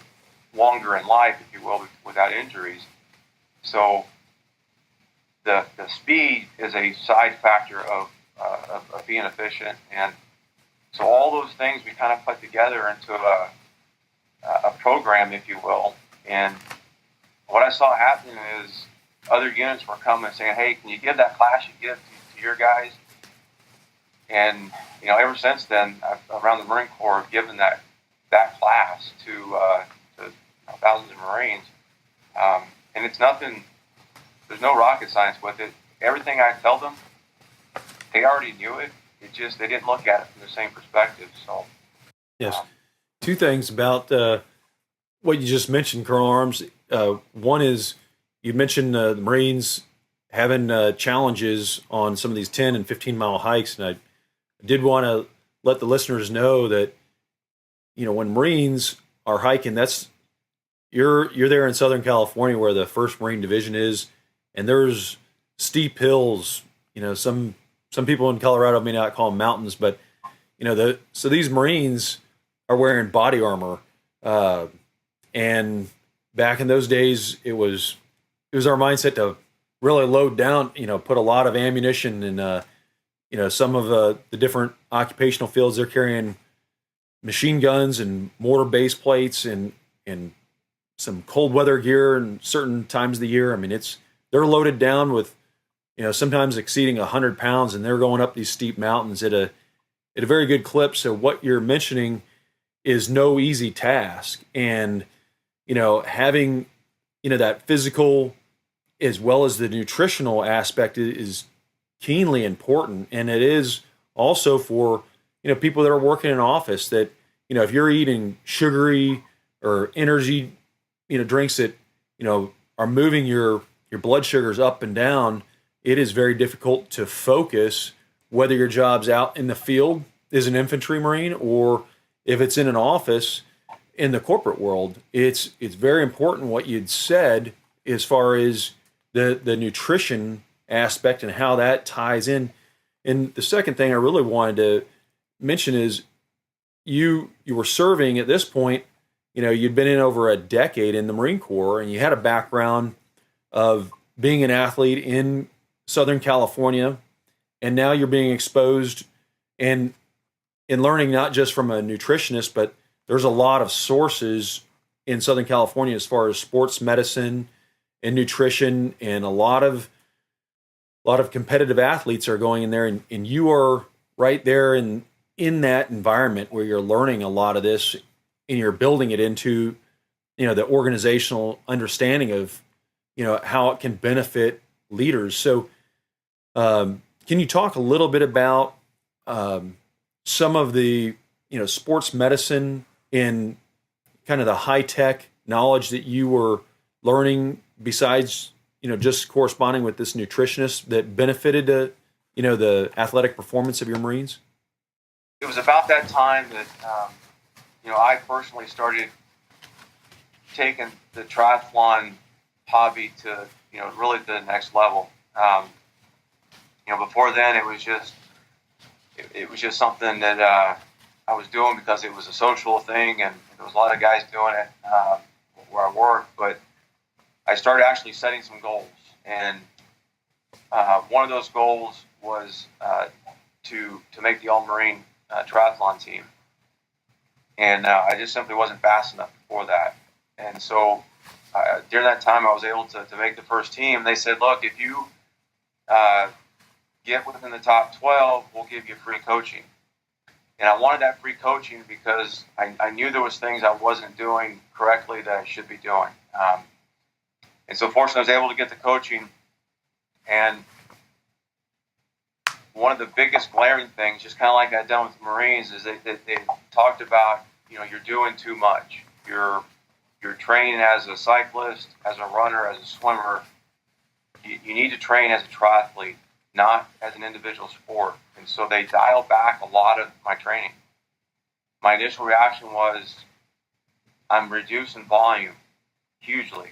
longer in life, if you will, without injuries. So the speed is a side factor of being efficient, and so all those things we kind of put together into a program, if you will. And what I saw happening is other units were coming and saying, "Hey, can you give that class you give to your guys?" And ever since then, around the Marine Corps, I've given that class to thousands of Marines, and it's nothing. There's no rocket science with it. Everything I tell them, they already knew it. It just they didn't look at it from the same perspective. So, yes, two things about what you just mentioned, Colonel Armes. One is you mentioned the Marines having challenges on some of these 10 and 15-mile hikes, and I did want to let the listeners know that when Marines are hiking, that's you're there in Southern California where the First Marine Division is, and there's steep hills. Some people in Colorado may not call them mountains, but so these Marines are wearing body armor, and back in those days, it was our mindset to really load down, put a lot of ammunition in, some of the different occupational fields. They're carrying machine guns and mortar base plates and some cold weather gear in certain times of the year. I mean, they're loaded down with, sometimes exceeding 100 pounds, and they're going up these steep mountains at a very good clip. So what you're mentioning is no easy task. And, having, that physical as well as the nutritional aspect is keenly important. And it is also for, people that are working in office that, if you're eating sugary or energy, drinks that, are moving your blood sugars up and down, it is very difficult to focus, whether your job's out in the field as an infantry Marine or if it's in an office in the corporate world. It's very important what you'd said as far as the nutrition aspect and how that ties in. And the second thing I really wanted to mention is you were serving at this point, you'd been in over a decade in the Marine Corps, and you had a background of being an athlete in Southern California, and now you're being exposed and learning not just from a nutritionist, but there's a lot of sources in Southern California as far as sports medicine and nutrition, and a lot of competitive athletes are going in there, and you are right there in that environment where you're learning a lot of this, and you're building it into, the organizational understanding of, how it can benefit leaders. So, can you talk a little bit about some of the, sports medicine and kind of the high-tech knowledge that you were learning besides, just corresponding with this nutritionist that benefited the athletic performance of your Marines? It was about that time that, I personally started taking the triathlon hobby to, really the next level. Before then it was just something that I was doing because it was a social thing, and there was a lot of guys doing it where I worked. But I started actually setting some goals, and one of those goals was to make the All-Marine triathlon team. And I just simply wasn't fast enough before that. And so during that time, I was able to make the first team. They said, look, if you get within the top 12, we'll give you free coaching. And I wanted that free coaching because I knew there was things I wasn't doing correctly that I should be doing. And so fortunately, I was able to get the coaching. And one of the biggest glaring things, just kind of like I'd done with the Marines, is they talked about, you're doing too much. You're training as a cyclist, as a runner, as a swimmer. You need to train as a triathlete, not as an individual sport. And so they dialed back a lot of my training. My initial reaction was, I'm reducing volume hugely.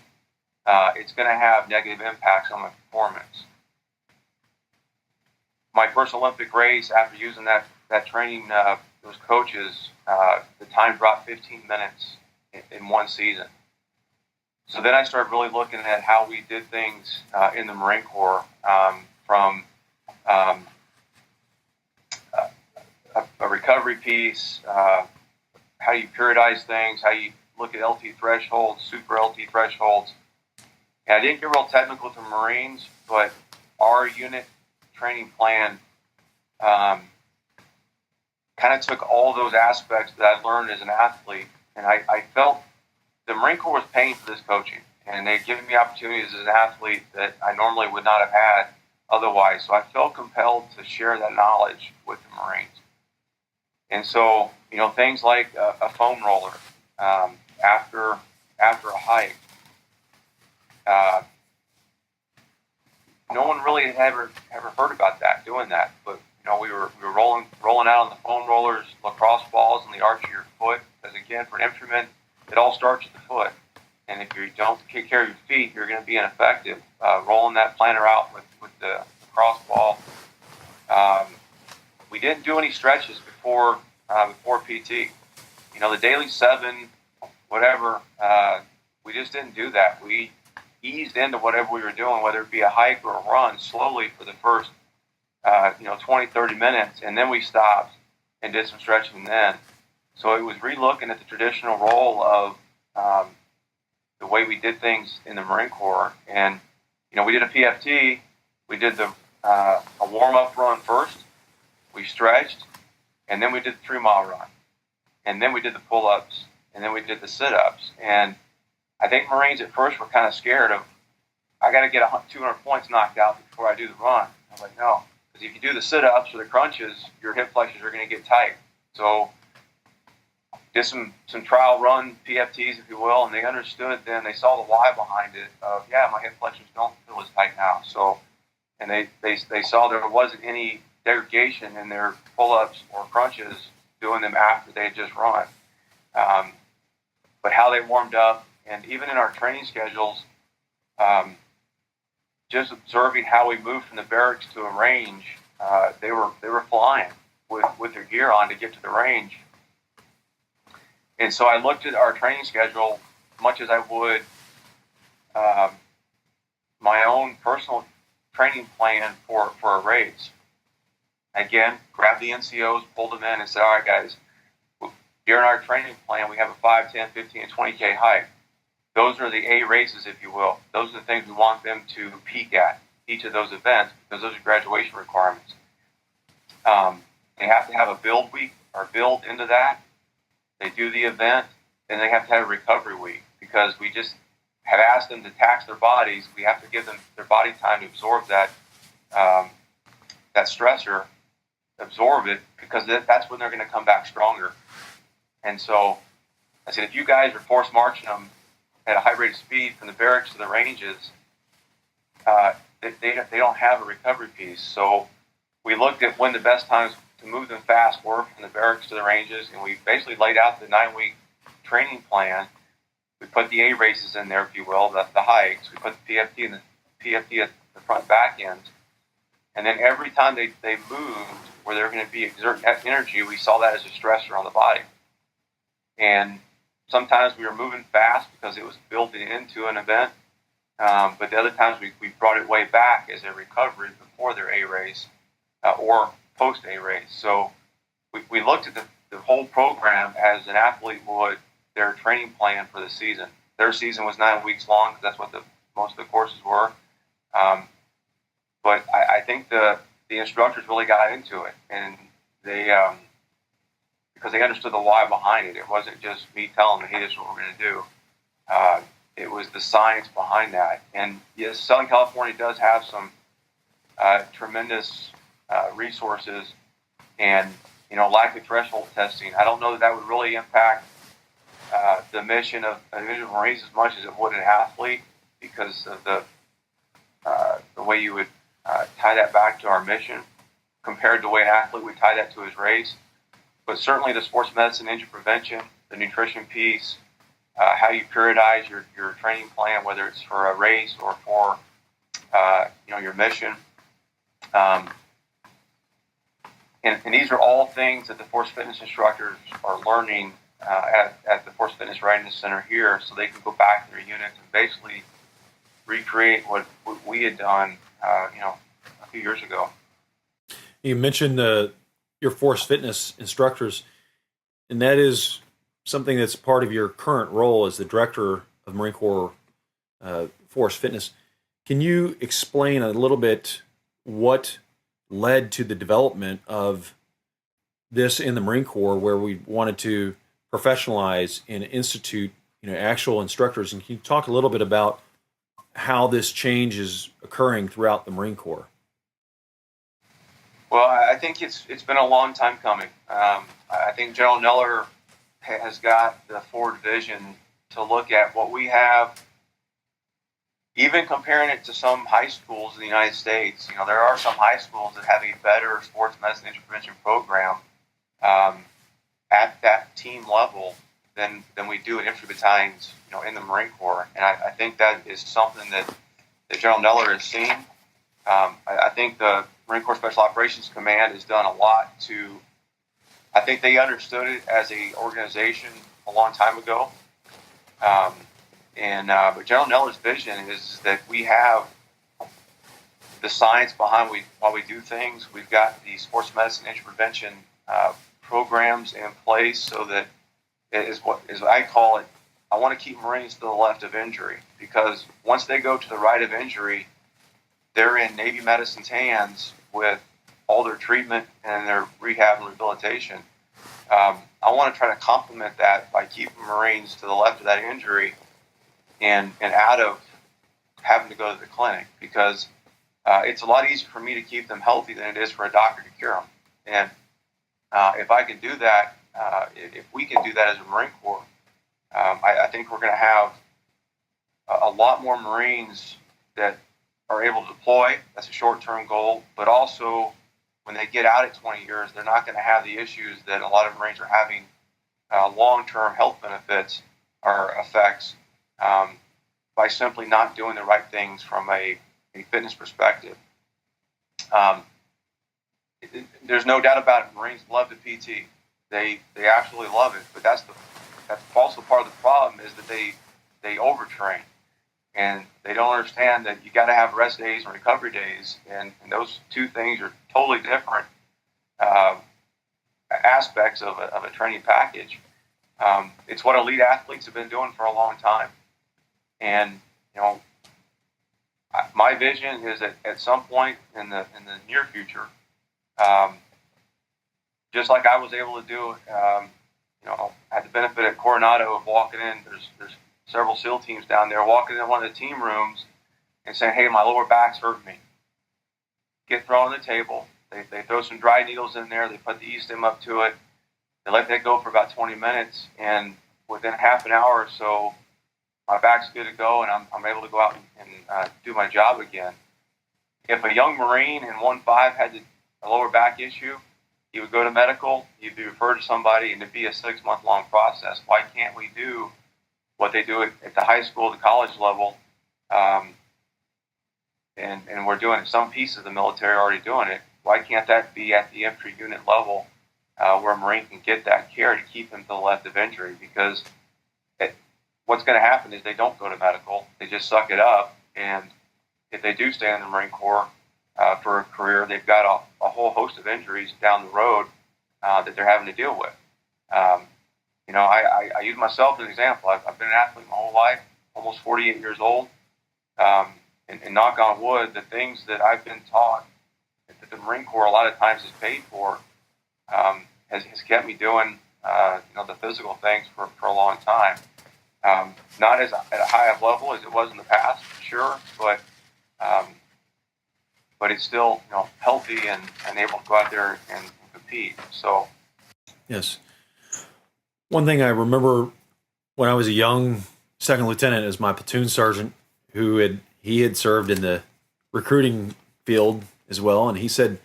It's going to have negative impacts on my performance. My first Olympic race, after using that training, those coaches, the time dropped 15 minutes in one season. So then I started really looking at how we did things in the Marine Corps, from a recovery piece, how you periodize things, how you look at LT thresholds, super LT thresholds. And I didn't get real technical with the Marines, but our unit training plan kind of took all those aspects that I learned as an athlete, and I felt the Marine Corps was paying for this coaching, and they'd given me opportunities as an athlete that I normally would not have had otherwise. So I felt compelled to share that knowledge with the Marines. And so, things like a foam roller after a hike. No one really had ever heard about doing that. But we were rolling out on the foam rollers, lacrosse balls, and the arch of your foot. Because again, for an infantryman, it all starts at the foot, and take care of your feet, you're going to be ineffective. Rolling that planter out with the cross ball. We didn't do any stretches before PT. The daily 7, whatever, we just didn't do that. We eased into whatever we were doing, whether it be a hike or a run, slowly for the first 20, 30 minutes, and then we stopped and did some stretching then. So it was relooking at the traditional role of the way we did things in the Marine Corps. And, we did a PFT. We did a warm-up run first. We stretched, and then we did the 3-mile run. And then we did the pull-ups, and then we did the sit-ups. And I think Marines at first were kind of scared of, I got to get 200 points knocked out before I do the run. I was like, no. Because if you do the sit-ups or the crunches, your hip flexors are going to get tight. So did some trial run PFTs, if you will, and they understood then. They saw the why behind it of, my hip flexors don't feel as tight now. So, and they saw there wasn't any degradation in their pull-ups or crunches doing them after they had just run. But how they warmed up, and even in our training schedules, just observing how we moved from the barracks to a range, they were flying with their gear on to get to the range. And so I looked at our training schedule much as I would my own personal training plan for a race. Again, grabbed the NCOs, pulled them in, and said, all right, guys, during our training plan, we have a 5, 10, 15, and 20K hike. Those are the A races, if you will. Those are the things we want them to peak at, each of those events, because those are graduation requirements. They have to have a build week or build into that. They do the event, and they have to have a recovery week, because we just have asked them to tax their bodies. We have to give them their body time to absorb that stressor, absorb it, because that's when they're going to come back stronger. And so I said, if you guys are force marching them at a high rate of speed from the barracks to the ranges, they don't have a recovery piece. So we looked at when the best times to move them fast were from the barracks to the ranges, and we basically laid out the 9-week training plan. We put the A races in there, if you will, the hikes. We put the PFT and the PFT at the front back end. And then every time they moved where they're going to be exerting energy, we saw that as a stressor on the body. And sometimes we were moving fast because it was building into an event. But the other times we brought it way back as a recovery before their A race or post A race. So we looked at the whole program as an athlete would their training plan for the season. Their season was 9 weeks long, because that's what most of the courses were. But I think the instructors really got into it, and they because they understood the why behind it. It wasn't just me telling them, hey, this is what we're going to do. It was the science behind that. And yes, Southern California does have some tremendous resources, and lack of threshold testing. I don't know that would really impact the mission of individual Marines as much as it would an athlete, because of the way you would tie that back to our mission compared to the way an athlete would tie that to his race. But certainly the sports medicine, injury prevention, the nutrition piece, how you periodize your training plan, whether it's for a race or for your mission. And these are all things that the Force Fitness instructors are learning at the Force Fitness Readiness Center here, so they can go back to their units and basically recreate what we had done a few years ago. You mentioned your Force Fitness instructors, and that is something that's part of your current role as the director of Marine Corps Force Fitness. Can you explain a little bit what led to the development of this in the Marine Corps, where we wanted to professionalize and institute actual instructors? And can you talk a little bit about how this change is occurring throughout the Marine Corps? Well, I think it's been a long time coming. I think General Neller has got the forward vision to look at what we have, even comparing it to some high schools in the United States. There are some high schools that have a better sports medicine injury prevention program at that team level than we do in infantry battalions, in the Marine Corps. And I think that is something that General Neller has seen. I think the Marine Corps Special Operations Command has done a lot to. I think they understood it as a organization a long time ago. But General Neller's vision is that we have the science behind why we do things. We've got the sports medicine injury prevention programs in place so that it is what I call it. I want to keep Marines to the left of injury, because once they go to the right of injury, they're in Navy medicine's hands with all their treatment and their rehab and rehabilitation. I want to try to complement that by keeping Marines to the left of that injury and out of having to go to the clinic, because it's a lot easier for me to keep them healthy than it is for a doctor to cure them. And if I can do that, if we can do that as a Marine Corps, I think we're going to have a lot more Marines that are able to deploy. That's a short-term goal. But also, when they get out at 20 years, they're not going to have the issues that a lot of Marines are having, long-term health benefits or effects, by simply not doing the right things from a fitness perspective. There's no doubt about it. Marines love the PT. They absolutely love it. But that's also part of the problem, is that they overtrain, and they don't understand that you got to have rest days and recovery days, and those two things are totally different aspects of a training package. It's what elite athletes have been doing for a long time, and my vision is that at some point in the near future, just like I was able to do, I had the benefit at Coronado of walking in. There's several SEAL teams down there, walking in one of the team rooms and saying, "Hey, my lower back's hurting me." Get thrown on the table. They throw some dry needles in there. They put the E-stim up to it. They let that go for about 20 minutes, and within half an hour or so, my back's good to go, and I'm able to go out and do my job again. If a young Marine in 1-5 had a lower back issue, he would go to medical, he'd be referred to somebody, and it'd be a 6-month-long process. Why can't we do what they do at the high school, the college level? And we're doing it. Some pieces of the military are already doing it. Why can't that be at the infantry unit level, where a Marine can get that care to keep him to the left of injury? Because what's going to happen is they don't go to medical. They just suck it up. And if they do stay in the Marine Corps for a career, they've got a whole host of injuries down the road that they're having to deal with. I use myself as an example. I've been an athlete my whole life, almost 48 years old. And knock on wood, the things that I've been taught that the Marine Corps a lot of times is paid for has kept me doing the physical things for a long time. Not at a high of level as it was in the past, sure, but it's still healthy and able to go out there and compete. So, yes. One thing I remember when I was a young second lieutenant is my platoon sergeant, who had served in the recruiting field as well, and he said,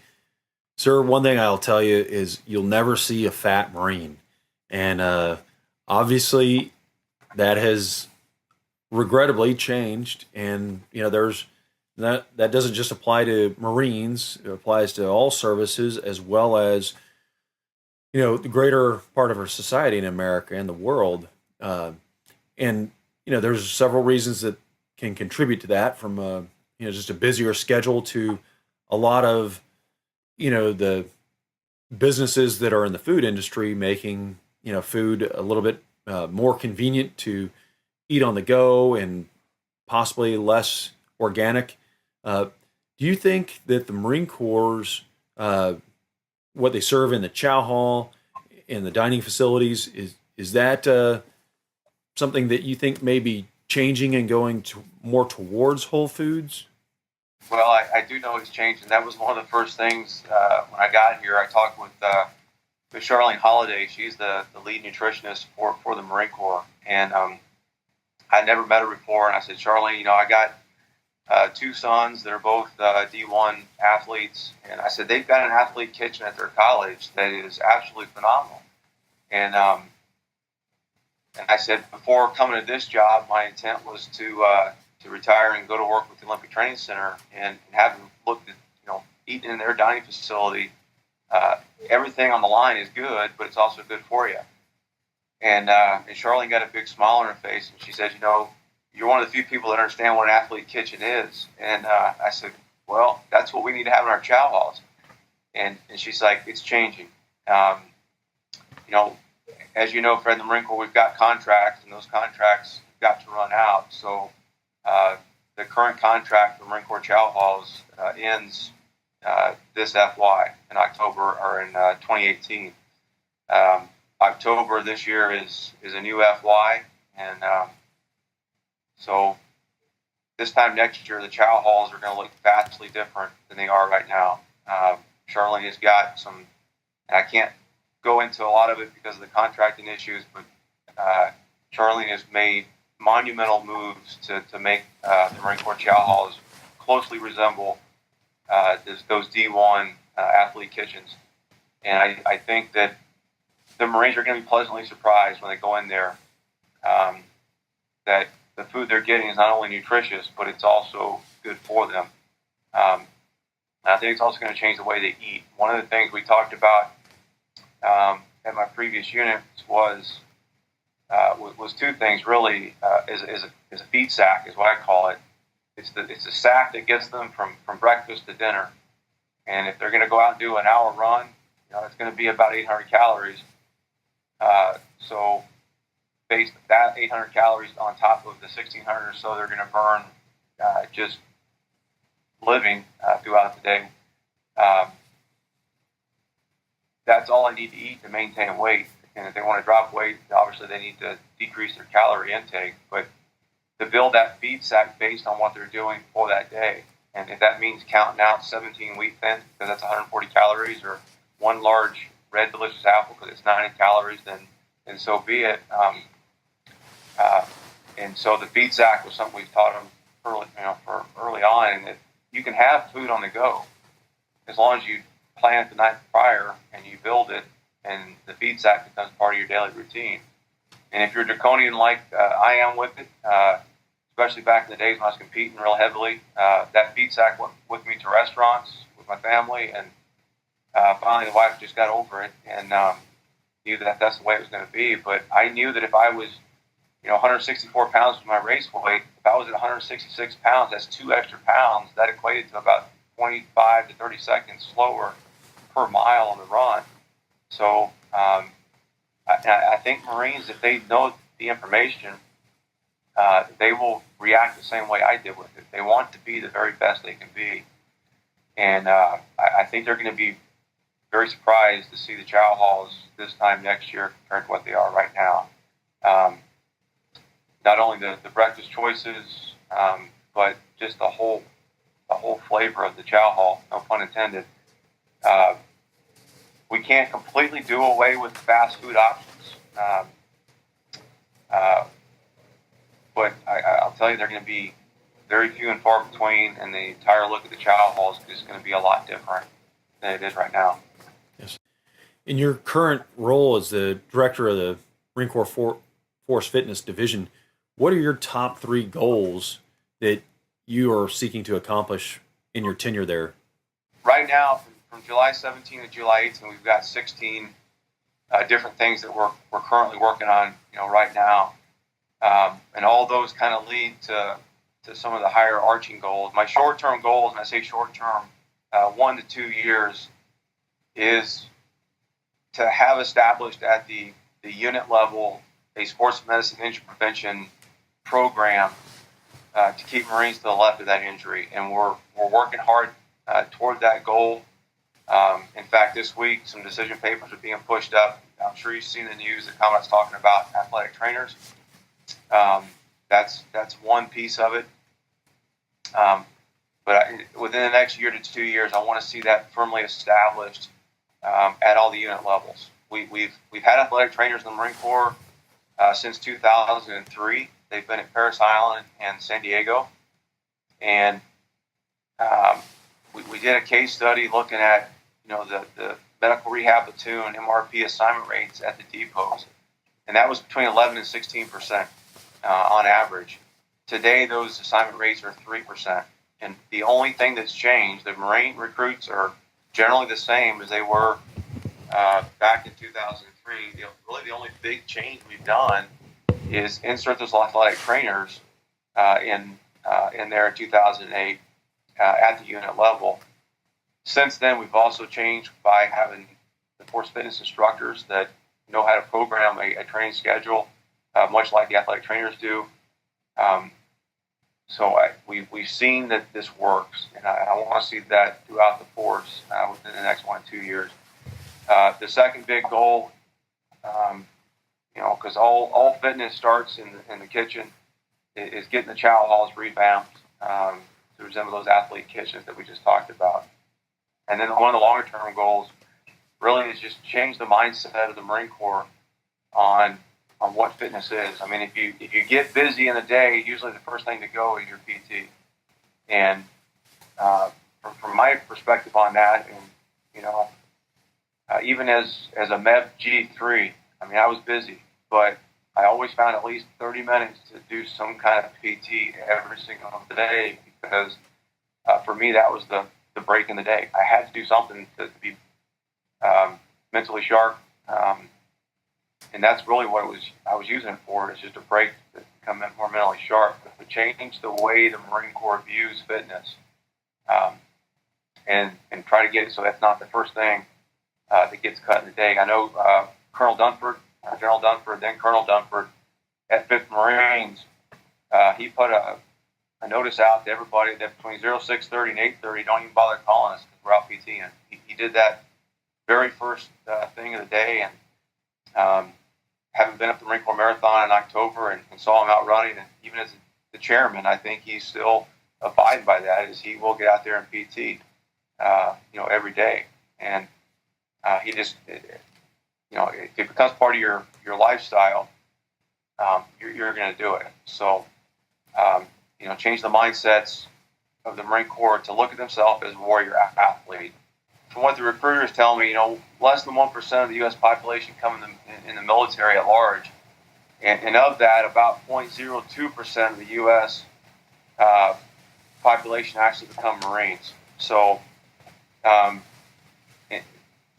"Sir, one thing I'll tell you is you'll never see a fat Marine." And obviously that has regrettably changed, and there's that doesn't just apply to Marines. It applies to all services, as well as the greater part of our society in America and the world. And there's several reasons that can contribute to that, from just a busier schedule to a lot of the businesses that are in the food industry making food a little bit more convenient to eat on the go and possibly less organic. Do you think that the Marine Corps, what they serve in the chow hall, in the dining facilities, is that something that you think may be changing and going more towards whole foods? Well, I do know it's changed, and that was one of the first things when I got here. I talked with Charlene Holliday. She's the lead nutritionist for the Marine Corps, and I'd never met her before. And I said, "Charlene, I got 2 sons that are both D1 athletes," and I said, "They've got an athlete kitchen at their college that is absolutely phenomenal." And And I said, before coming to this job, my intent was to retire and go to work with the Olympic Training Center, and having looked at, eating in their dining facility, everything on the line is good, but it's also good for you. And Charlene got a big smile on her face, and she said, you're one of the few people that understand what an athlete kitchen is. And I said, well, that's what we need to have in our chow halls. And she's like, it's changing. As you know, Fred, in the Marine Corps, we've got contracts, and those contracts got to run out. So the current contract for Marine Corps chow halls ends this FY in October, or in 2018. October this year is a new FY, and so this time next year, the chow halls are going to look vastly different than they are right now. Charlene has got some, and I can't go into a lot of it because of the contracting issues, but Charlene has made monumental moves to make the Marine Corps chow halls closely resemble those D1 athlete kitchens. And I think that the Marines are going to be pleasantly surprised when they go in there, that the food they're getting is not only nutritious, but it's also good for them. I think it's also going to change the way they eat. One of the things we talked about at my previous unit was two things really. Is a feed sack is what I call it. It's a sack that gets them from breakfast to dinner. And if they're going to go out and do an hour run, it's going to be about 800 calories. So based that 800 calories on top of the 1,600 or so they're going to burn just living throughout the day. That's all I need to eat to maintain weight. And if they want to drop weight, obviously they need to decrease their calorie intake. But to build that feed sack based on what they're doing for that day, and if that means counting out 17 wheat thins because that's 140 calories, or one large red delicious apple because it's 90 calories, then so be it. And so the feed sack was something we've taught them early on, and that you can have food on the go as long as you plan it the night prior and you build it, and the feed sack becomes part of your daily routine. And if you're draconian like I am with it, especially back in the days when I was competing real heavily, that feed sack went with me to restaurants with my family, and finally the wife just got over it and knew that that's the way it was going to be. But I knew that if I was 164 pounds was my race weight, if I was at 166 pounds, that's 2 extra pounds. That equated to about 25 to 30 seconds slower per mile on the run. So I think Marines, if they know the information, they will react the same way I did with it. They want to be the very best they can be. And I think they're going to be very surprised to see the chow halls this time next year compared to what they are right now. Not only the breakfast choices, but just the whole flavor of the chow hall, no pun intended. We can't completely do away with fast food options, but I'll tell you, they're going to be very few and far between, and the entire look at the chow halls is going to be a lot different than it is right now. Yes. In your current role as the director of the Marine Corps Force Fitness Division, what are your top 3 goals that you are seeking to accomplish in your tenure there? Right now, from July 17 to July 18, we've got 16 different things that we're currently working on, right now, and all those kind of lead to some of the higher arching goals. My short-term goals, and I say short-term, 1 to 2 years, is to have established at the unit level a sports medicine injury prevention program to keep Marines to the left of that injury, and we're working hard toward that goal. In fact, this week some decision papers are being pushed up. I'm sure you've seen the news, the comments talking about athletic trainers. That's one piece of it. But within the next year to 2 years, I want to see that firmly established at all the unit levels. We've had athletic trainers in the Marine Corps since 2003. They've been at Paris Island and San Diego, and we did a case study looking at the medical rehab platoon MRP assignment rates at the depots. and that was between 11 and 16% on average. Today, those assignment rates are 3%. And the only thing that's changed, the Marine recruits are generally the same as they were back in 2003. Really, the only big change we've done is insert those athletic trainers in there in 2008 at the unit level. Since then, we've also changed by having the force fitness instructors that know how to program a training schedule, much like the athletic trainers do. So we've seen that this works, and I want to see that throughout the force within the next 1 to 2 years. The second big goal, because all fitness starts in the kitchen, is getting the chow halls revamped to resemble those athlete kitchens that we just talked about. And then one of the longer term goals really is just change the mindset of the Marine Corps on what fitness is. I mean, if you get busy in the day, usually the first thing to go is your PT. And from my perspective on that, and even as a MEV G3, I mean, I was busy, but I always found at least 30 minutes to do some kind of PT every single day because for me that was the break in the day. I had to do something to be mentally sharp. And that's really what I was using it for, is just a break to become more mentally sharp, to change the way the Marine Corps views fitness, and try to get it so that's not the first thing that gets cut in the day. I know Colonel Dunford, General Dunford, then Colonel Dunford at 5th Marines, he put a notice out to everybody that between 0630 and 830, don't even bother calling us because we're out PTing. He did that very first thing of the day, and having been at the Marine Corps Marathon in October and saw him out running, and even as the chairman, I think he's still abiding by that, is he will get out there and PT, every day. And he just, if it becomes part of your lifestyle, you're going to do it. So, change the mindsets of the Marine Corps to look at themselves as a warrior athlete. From what the recruiters tell me, less than 1% of the U.S. population come in the military at large, and of that, about 0.02% of the U.S. Population actually become Marines. So,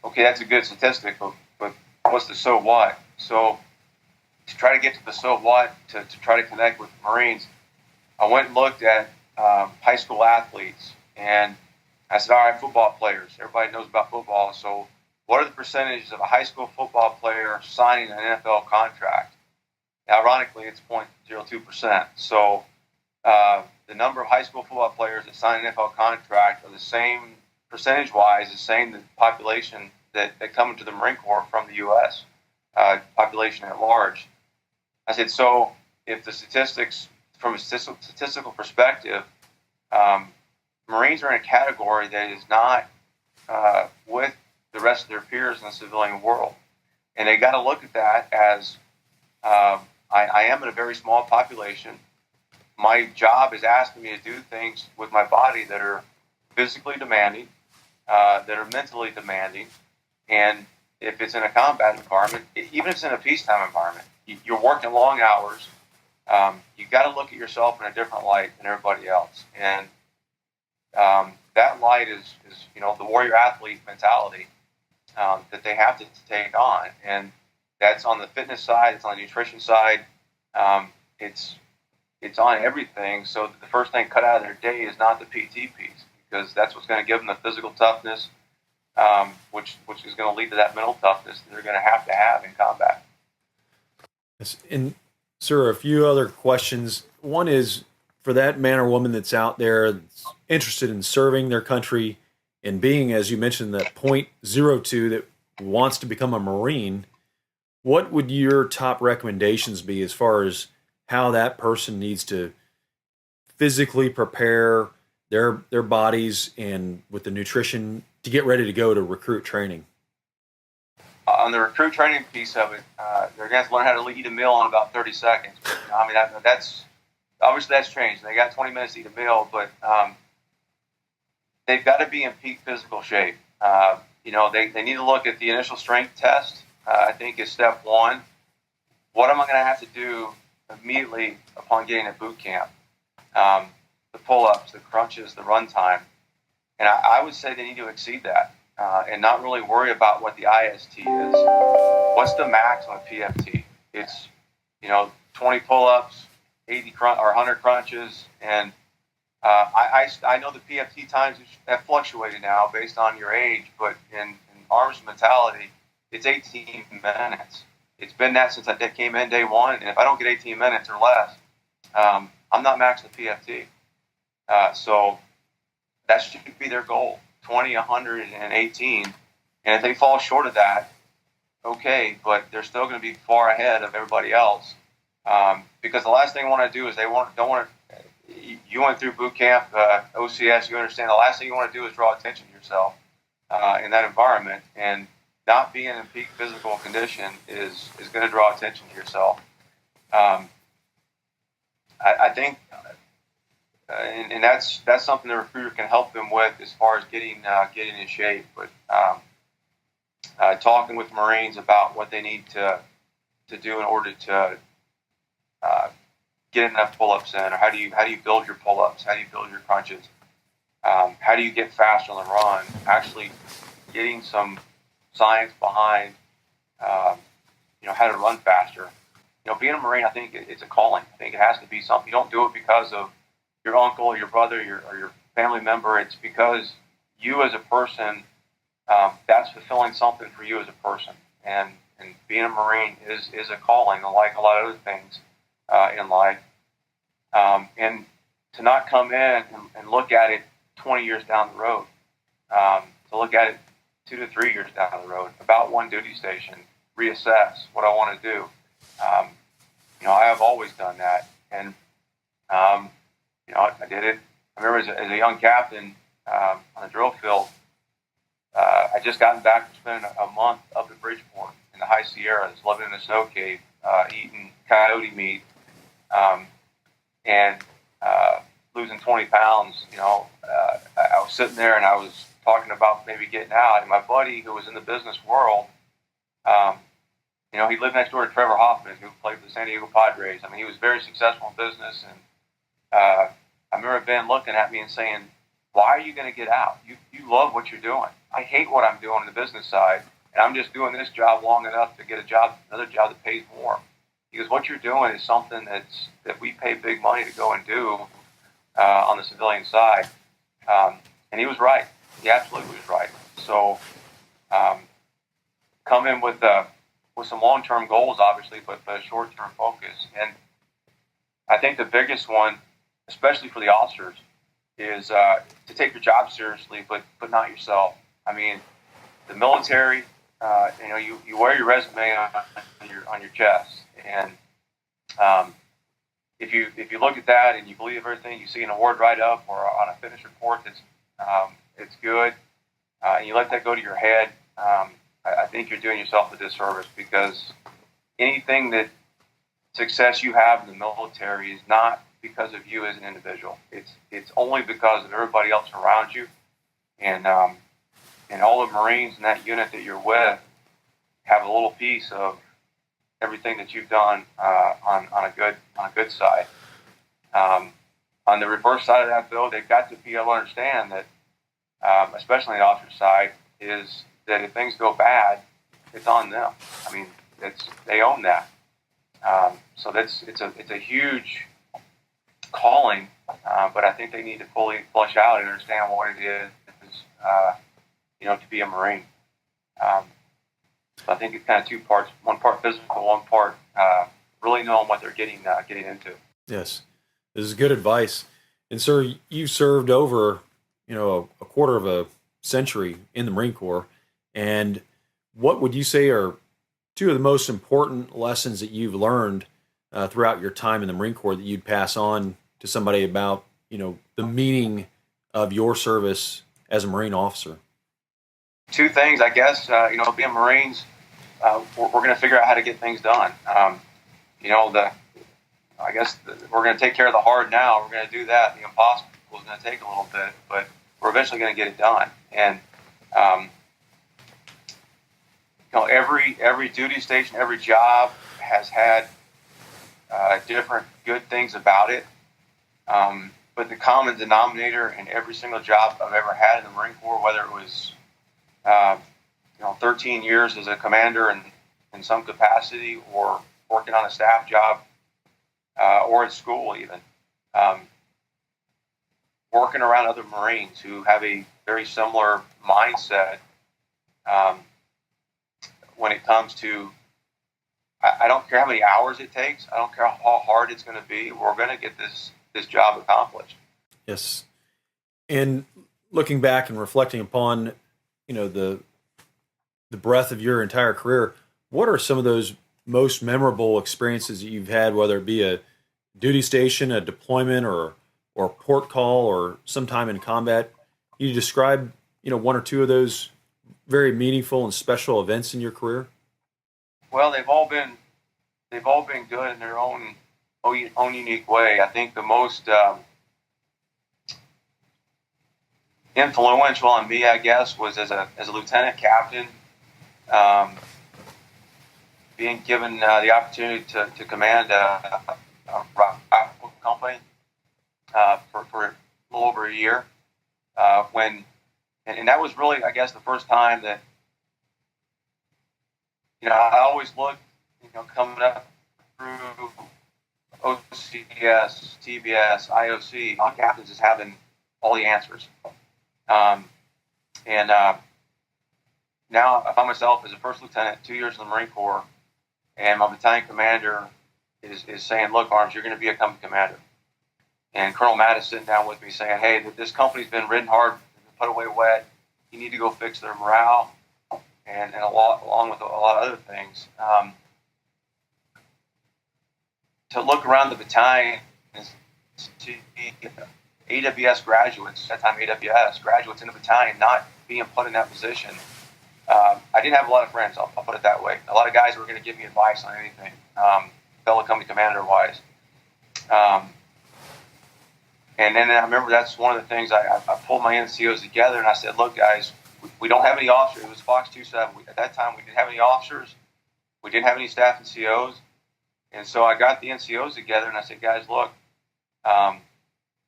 okay, that's a good statistic, but what's the so what? So, to try to get to the so what, to try to connect with Marines, I went and looked at high school athletes, and I said, all right, football players. Everybody knows about football. So what are the percentages of a high school football player signing an NFL contract? Ironically, it's 0.02%. So the number of high school football players that sign an NFL contract are the same, percentage-wise, the same the population that come into the Marine Corps from the U.S. Population at large. I said, so if the statistics, from a statistical perspective, Marines are in a category that is not with the rest of their peers in the civilian world. And they got to look at that as I am in a very small population. My job is asking me to do things with my body that are physically demanding, that are mentally demanding. And if it's in a combat environment, even if it's in a peacetime environment, you're working long hours. You got to look at yourself in a different light than everybody else. And that light is the warrior athlete mentality that they have to take on, and that's on the fitness side, it's on the nutrition side, it's on everything. So the first thing cut out of their day is not the PT piece, because that's what's going to give them the physical toughness, which is going to lead to that mental toughness that they're going to have in combat. And sir, a few other questions. One is, for that man or woman that's out there that's interested in serving their country and being, as you mentioned, that 0.02 that wants to become a Marine, what would your top recommendations be as far as how that person needs to physically prepare their bodies and with the nutrition to get ready to go to recruit training? On the recruit training piece of it, they're going to learn how to eat a meal in about 30 seconds. That's obviously that's changed. They got 20 minutes to eat a meal, but they've got to be in peak physical shape. They need to look at the initial strength test. I think is step one. what am I going to have to do immediately upon getting to boot camp? The pull-ups, the crunches, the run time. And I would say they need to exceed that and not really worry about what the IST is. What's the max on a PFT? It's, 20 pull-ups, 80 or 100 crunches, and I know the PFT times have fluctuated now based on your age, but in Armes mentality, it's 18 minutes. It's been that since I came in day one, and if I don't get 18 minutes or less, I'm not maxing the PFT. So that should be their goal, 20, 100, and 18. And if they fall short of that, okay, but they're still going to be far ahead of everybody else. Because the last thing I want to do is you went through boot camp, OCS, you understand the last thing you want to do is draw attention to yourself in that environment. And not being in peak physical condition is going to draw attention to yourself. I think, and that's something the recruiter can help them with as far as getting in shape. But talking with Marines about what they need to do in order to get enough pull-ups in, or how do you build your pull-ups? How do you build your crunches? How do you get faster on the run? Actually, getting some science behind, how to run faster. Being a Marine, I think it's a calling. I think it has to be something. You don't do it because of your uncle or your brother or your family member. It's because you as a person, that's fulfilling something for you as a person. And being a Marine is a calling, like a lot of other things in life. And to not come in and look at it 20 years down the road, to look at it 2 to 3 years down the road, about one duty station, reassess what I want to do. I have always done that, and I did it. I remember as a young captain on the drill field, I just gotten back from spending a month up at Bridgeport in the high Sierras, living in a snow cave, eating coyote meat, and losing 20 pounds. I was sitting there and I was talking about maybe getting out, and my buddy who was in the business world, he lived next door to Trevor Hoffman, who played for the San Diego Padres. I mean, he was very successful in business, and I remember Ben looking at me and saying, "Why are you going to get out? You love what you're doing. I hate what I'm doing on the business side, and I'm just doing this job long enough to get another job that pays more." Because what you're doing is something that we pay big money to go and do on the civilian side. And he was right. He absolutely was right. So come in with some long-term goals, obviously, but a short-term focus. And I think the biggest one, especially for the officers, is to take your job seriously, but not yourself. I mean, the military, you wear your resume on your chest, and if you look at that and you believe everything you see in an award write-up or on a fitness report that's it's good, and you let that go to your head, I think you're doing yourself a disservice, because anything that success you have in the military is not because of you as an individual. It's only because of everybody else around you, and all the Marines in that unit that you're with have a little piece of everything that you've done on a good side. On the reverse side of that, though, they've got to be able to understand that, especially on the officer side, is that if things go bad, it's on them. I mean, they own that. So it's a huge calling, but I think they need to fully flesh out and understand what it is, to be a Marine. So I think it's kind of two parts: one part physical, one part really knowing what they're getting into. Yes, this is good advice. And sir, you served over a quarter of a century in the Marine Corps. And what would you say are two of the most important lessons that you've learned throughout your time in the Marine Corps that you'd pass on to somebody about, the meaning of your service as a Marine officer? Two things, I guess. Being Marines, we're going to figure out how to get things done. We're going to take care of the hard now. We're going to do that. The impossible is going to take a little bit, but we're eventually going to get it done. And every duty station, every job has had different good things about it. But the common denominator in every single job I've ever had in the Marine Corps, whether it was 13 years as a commander in some capacity, or working on a staff job, or at school even, working around other Marines who have a very similar mindset when it comes to, I don't care how many hours it takes, I don't care how hard it's going to be, we're going to get this job accomplished. Yes. And looking back and reflecting upon, the breadth of your entire career, what are some of those most memorable experiences that you've had, whether it be a duty station, a deployment, or a port call, or sometime in combat? You describe, one or two of those very meaningful and special events in your career? Well, they've all been good in their own unique way. I think the most influential on me, I guess, was as a lieutenant captain, being given the opportunity to command a rifle company for a little over a year. And that was really, I guess, the first time that, I always looked, coming up through OCS, TBS, IOC, on captains as having all the answers. And now I find myself as a first lieutenant, 2 years in the Marine Corps, and my battalion commander is saying, look, Arms, you're going to be a company commander. And Colonel Matt is sitting down with me saying, hey, this company's been ridden hard, put away wet. You need to go fix their morale, and along with a lot of other things. To look around the battalion and see AWS graduates, at that time AWS graduates in the battalion, not being put in that position. I didn't have a lot of friends, I'll put it that way. A lot of guys were going to give me advice on anything, fellow company commander-wise. And then I remember that's one of the things I pulled my NCOs together and I said, look, guys, we don't have any officers. It was Fox 27. At that time, we didn't have any officers. We didn't have any staff NCOs. And so I got the NCOs together and I said, guys, look,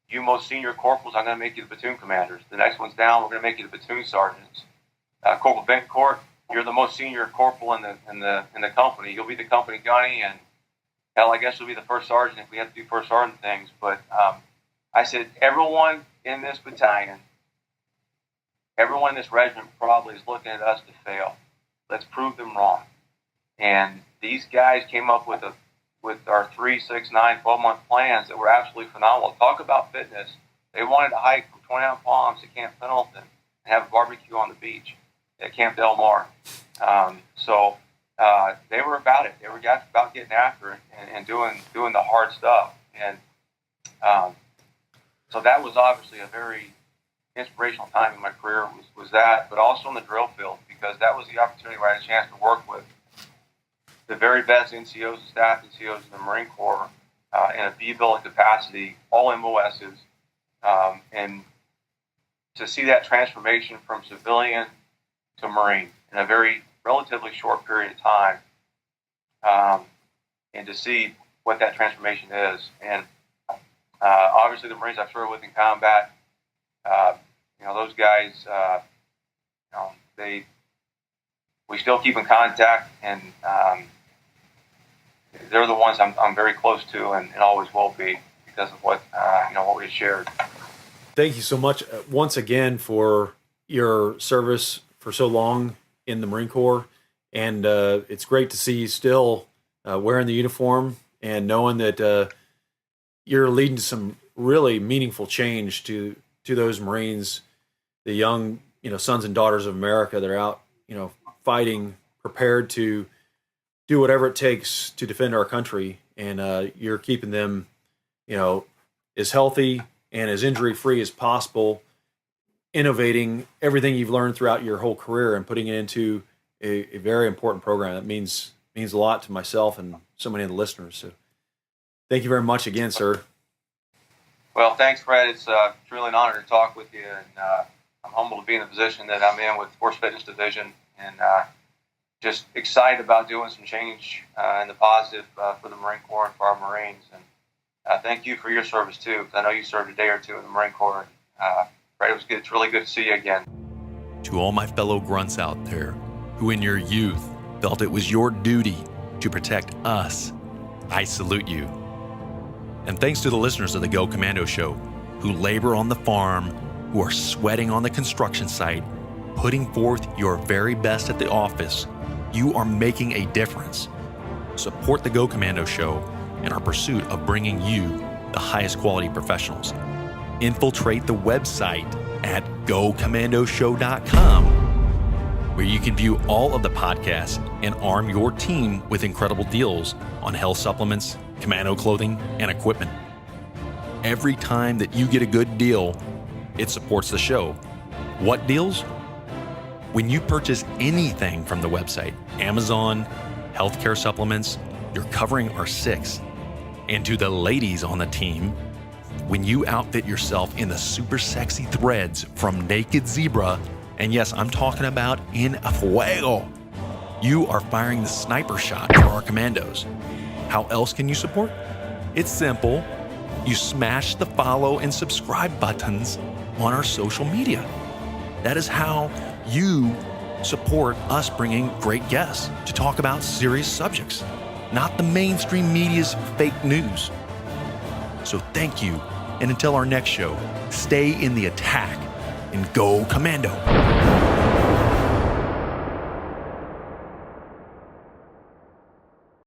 you most senior corporals, I'm going to make you the platoon commanders. The next one's down, we're going to make you the platoon sergeants. Corporal Bencourt, you're the most senior corporal in the company. You'll be the company gunny, and hell, I guess you'll be the first sergeant if we have to do first sergeant things. But I said, everyone in this battalion, everyone in this regiment probably is looking at us to fail. Let's prove them wrong. And these guys came up with our 3, 6, 9, 12-month plans that were absolutely phenomenal. Talk about fitness. They wanted to hike from 29 Palms to Camp Pendleton and have a barbecue on the beach at Camp Del Mar. So they were about it. They were about getting after it and doing the hard stuff. And so that was obviously a very inspirational time in my career was that, but also in the drill field, because that was the opportunity where I had a chance to work with the very best NCOs and staff NCOs in the Marine Corps in a B-building capacity, all MOSs, and to see that transformation from civilian to Marine in a very relatively short period of time, and to see what that transformation is. And obviously the Marines I've served with in combat, those guys, we still keep in contact, and they're the ones I'm very close to and always will be because of what we shared. Thank you so much once again for your service for so long in the Marine Corps, and it's great to see you still wearing the uniform and knowing that you're leading to some really meaningful change to those Marines, the young sons and daughters of America that are out fighting, prepared to do whatever it takes to defend our country, and you're keeping them as healthy and as injury-free as possible, innovating everything you've learned throughout your whole career and putting it into a very important program. That means a lot to myself and so many of the listeners. So thank you very much again, sir. Well, thanks, Fred. It's truly an honor to talk with you, and I'm humbled to be in the position that I'm in with Force Fitness Division, and just excited about doing some change in the positive for the Marine Corps and for our Marines. And thank you for your service too, because I know you served a day or two in the Marine Corps. Right, it's really good to see you again. To all my fellow grunts out there who in your youth felt it was your duty to protect us, I salute you. And thanks to the listeners of the Go Commando Show who labor on the farm, who are sweating on the construction site, putting forth your very best at the office. You are making a difference. Support the Go Commando Show in our pursuit of bringing you the highest quality professionals. Infiltrate the website at gocommandoshow.com, where you can view all of the podcasts and arm your team with incredible deals on health supplements, commando clothing, and equipment. Every time that you get a good deal, it supports the show. What deals? When you purchase anything from the website, Amazon, healthcare supplements, you're covering our six. And to the ladies on the team, when you outfit yourself in the super sexy threads from Naked Zebra, and yes, I'm talking about in fuego, you are firing the sniper shot for our commandos. How else can you support? It's simple. You smash the follow and subscribe buttons on our social media. That is how you support us bringing great guests to talk about serious subjects, not the mainstream media's fake news. So thank you, and until our next show, stay in the attack and go Commando.